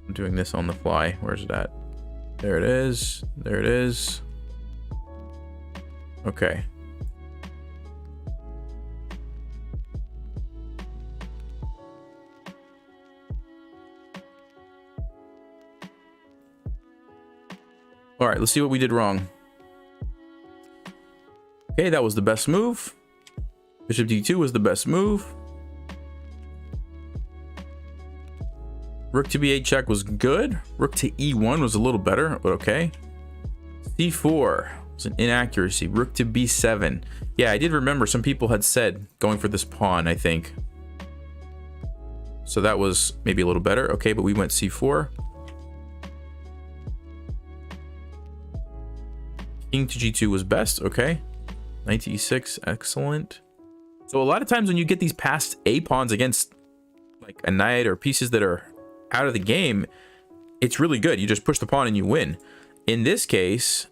I'm doing this on the fly. Where's it at? There it is. There it is. Okay. All right, let's see what we did wrong. Okay, that was the best move. Bishop d2 was the best move. Rook to b8 check was good. Rook to e1 was a little better, but okay. c4 was an inaccuracy. Rook to b7. Yeah, I did remember some people had said going for this pawn, I think. So that was maybe a little better. Okay, but we went c4. King to g2 was best. Okay. Knight to e6, excellent. So a lot of times when you get these passed A pawns against like a knight or pieces that are out of the game, it's really good. You just push the pawn and you win. In this case,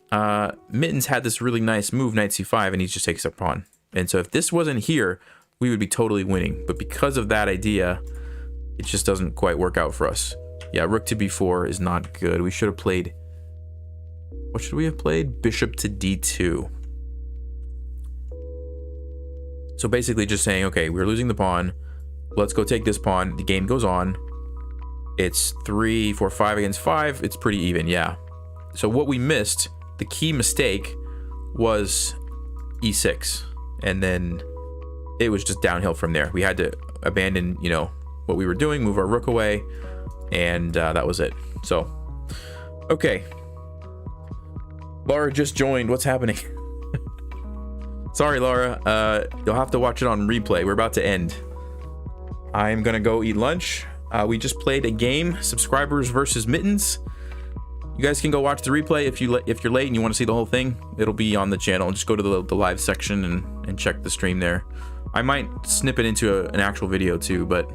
Mittens had this really nice move, knight c5, and he just takes a pawn. And so if this wasn't here, we would be totally winning. But because of that idea, it just doesn't quite work out for us. Yeah, rook to b4 is not good. We should have played... What should we have played? Bishop to d2. So basically just saying, okay, we're losing the pawn. Let's go take this pawn. The game goes on. It's 3, 4, 5 against 5. It's pretty even, yeah. So what we missed, the key mistake, was e6. And then it was just downhill from there. We had to abandon, you know, what we were doing, move our rook away. And that was it. So, okay. Laura just joined. What's happening? Sorry, Laura. You'll have to watch it on replay. We're about to end. I'm gonna go eat lunch. We just played a game, subscribers versus Mittens. You guys can go watch the replay if you're late and you want to see the whole thing. It'll be on the channel. Just go to the live section and check the stream there. I might snip it into an actual video too, but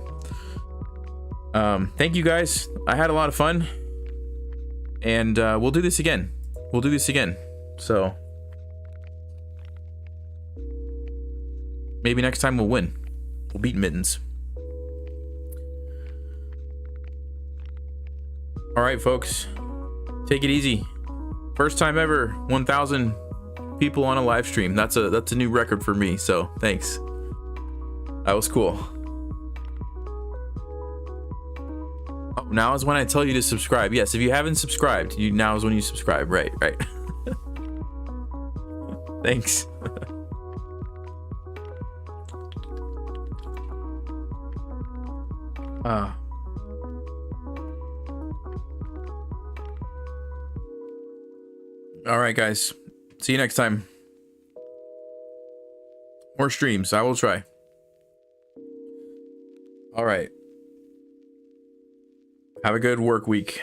thank you guys. I had a lot of fun, and we'll do this again. We'll do this again. So. Maybe next time we'll win. We'll beat Mittens. All right, folks. Take it easy. First time ever, 1,000 people on a live stream. That's a new record for me. So thanks. That was cool. Oh, now is when I tell you to subscribe. Yes, if you haven't subscribed, now is when you subscribe. Right. Thanks. All right, guys. See you next time. More streams. I will try. All right. Have a good work week.